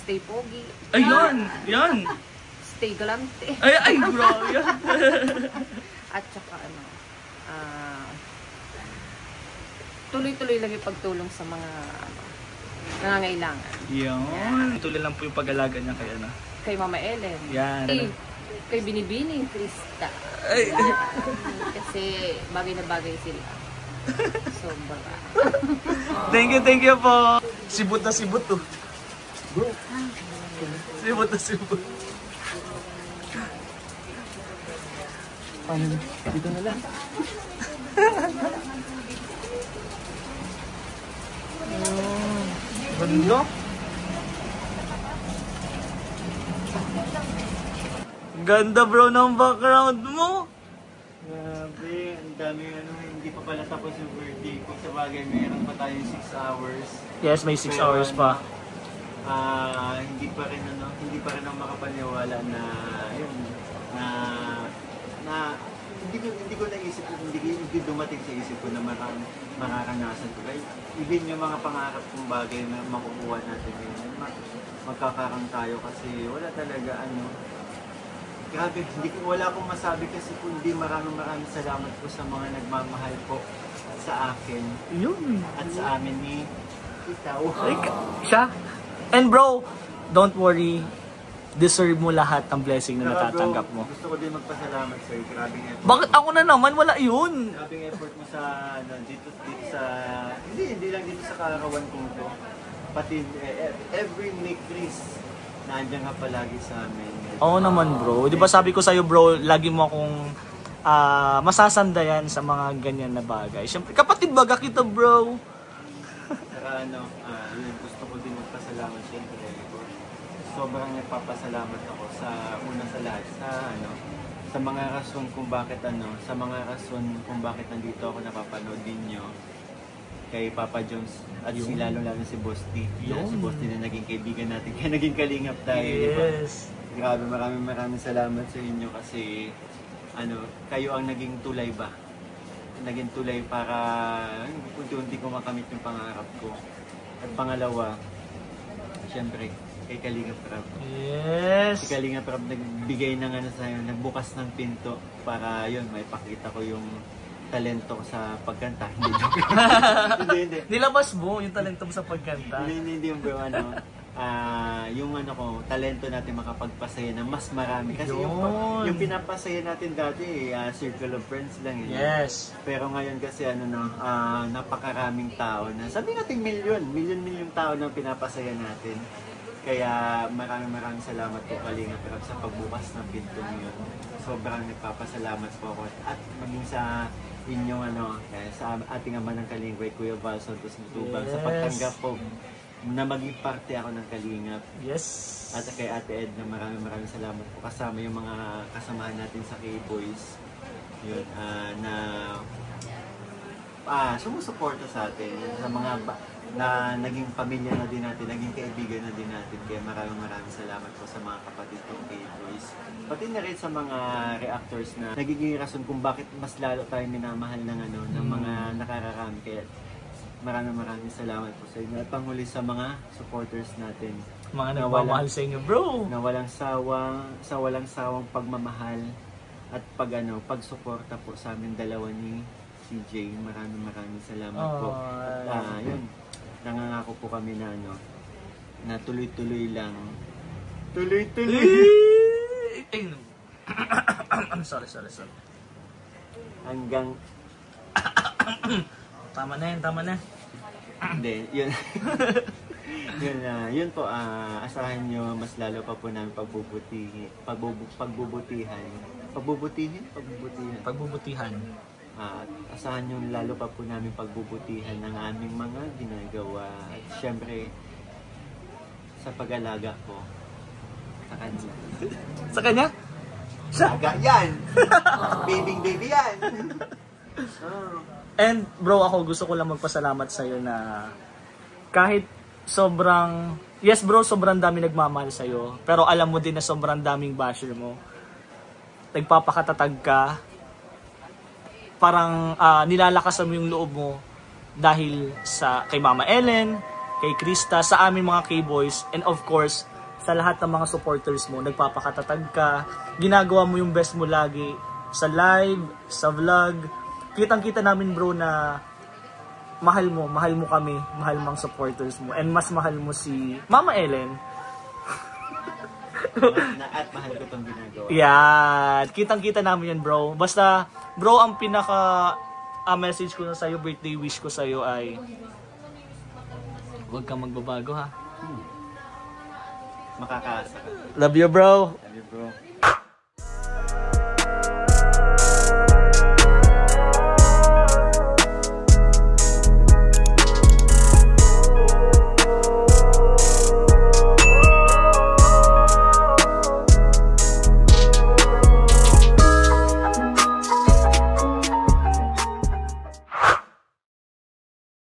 Stay pogi. Ayun, yan. Stay galante. Ay bro, yan. At saka tuloy-tuloy lang yung pagtulong sa mga nangangailangan. Yan. Tuloy lang po yung pag-alaga niya Kay Mama Ellen. Yan. Kay Binibining Krista. Ay. Kasi bagay na bagay sila. Sobra. Thank you po. Sibut na sibut to. Bro. Sibut na sibut. Paano? Dito na lang. Ganda. Ganda bro ng background mo. Grabe, ang dami hindi pa pala tapos yung birthday ko. Sa bagay, meron pa tayo 6 hours. Yes, may 6 hours pa. hindi pa rin ako makapaniwala na yun, na hindi ko naisip, hindi dumating sa isip ko na mararanasan ko. Like, even yung mga pangarap kong bagay na makukuha natin ngayon, magkakaroon tayo kasi wala talaga grabe, wala akong masabi kasi kundi maraming salamat po sa mga nagmamahal po sa akin. Yun. At sa amin ni Itaw. Siya. And bro, don't worry. Deserve mo lahat ng blessing na natatanggap mo. Gusto ko din magpasalamat sa'yo. Grabing effort. Bakit ako na naman? Wala yun. Grabing effort mo sa, dito sa, hindi lang dito sa Kaarawan kong to. Pati every Chris, nandiyan ka palagi sa amin. Oo naman bro. Di ba sabi ko sa'yo bro, lagi mo akong masasandayan sa mga ganyan na bagay. Siyempre, kapatid baga kita bro. Saka yun, gusto ko din magpasalamat siyempre. Sobrang nagpapasalamat ako sa lahat sa mga rason kung bakit nandito ako napapanood ninyo kay Papa Jones at si lalo si Boss D. Si Boss D na naging kaibigan natin kaya naging kalingap tayo. Yes. Diba? Grabe, maraming salamat sa inyo kasi kayo ang naging tulay ba? Naging tulay para unti-unti ko makamit yung pangarap ko. At pangalawa, syempre, kay Kalingap Rab. Yes! Si Kalingap Rab nagbigay ng sa'yo, nagbukas ng pinto para yun, may pakita ko yung talento ko sa pagkanta. Hindi. Nilabas mo yung talento mo sa pagkanta? Hindi yung bro, yung talento natin makapagpasaya ng mas marami. Kasi yung pinapasaya natin dati, circle of friends lang. Yes. Pero ngayon kasi napakaraming tao na, sabi natin milyon tao na pinapasaya natin. Kaya maraming salamat po Kalingap Rab sa pagbukas ng pinto niyo. Sobrang nagpapasalamat po ako at maging sa inyong sa ating ama ng Kalingway, Kuya Val Santos Matubang, sa pagtanggap po na maging parte ako ng Kalingap. Yes. At kay Ate Ed na maraming salamat po kasama yung mga kasamahan natin sa K-Boys. Yun, sumusuporta sa atin sa mga na naging pamilya na din natin, naging kaibigan na din natin. Kaya maraming salamat po sa mga kapatid kong K-Boys. Pati na rin sa mga reactors na nagiging rason kung bakit mas lalo tayo minamahal ng mga nakararami. Kaya maraming salamat po sa inyo. At panghuli sa mga supporters natin. Mga nagmamahal sa inyo bro. Na walang sawang pagmamahal at pagsuporta po sa amin dalawa ni CJ. Maraming salamat po. At yun, nangangako po kami na na tuloy-tuloy lang. Tuloy-tuloy! Sorry. Hanggang... Tama na. Hindi, yun. yun po, asahan nyo mas lalo pa po namin pagbubutihan. Asahan nyo lalo pa po namin pagbubutihan ng aming mga ginagawa. At syempre, sa pag-alaga ko sa kanya. Sa kanya? Aga yan! Baby yan! And bro, ako gusto ko lang magpasalamat sa'yo na kahit sobrang dami nagmamahal sa'yo, pero alam mo din na sobrang daming basher mo. Nagpapakatatag ka, parang nilalakasan mo yung loob mo dahil kay Mama Ellen, kay Krista, sa aming mga K-Boys, and of course, sa lahat ng mga supporters mo. Nagpapakatatag ka, ginagawa mo yung best mo lagi sa live, sa vlog. Kitang-kita namin bro na mahal mo kami, mahal mo ang supporters mo, and mas mahal mo si Mama Ellen. At mahal ko itong ginagawa. Yan, kitang-kita namin yan bro. Basta bro, ang pinaka message ko na sa'yo, birthday wish ko sa'yo ay huwag kang magbabago ha. Makakaasa ka. Love you bro. Love you bro.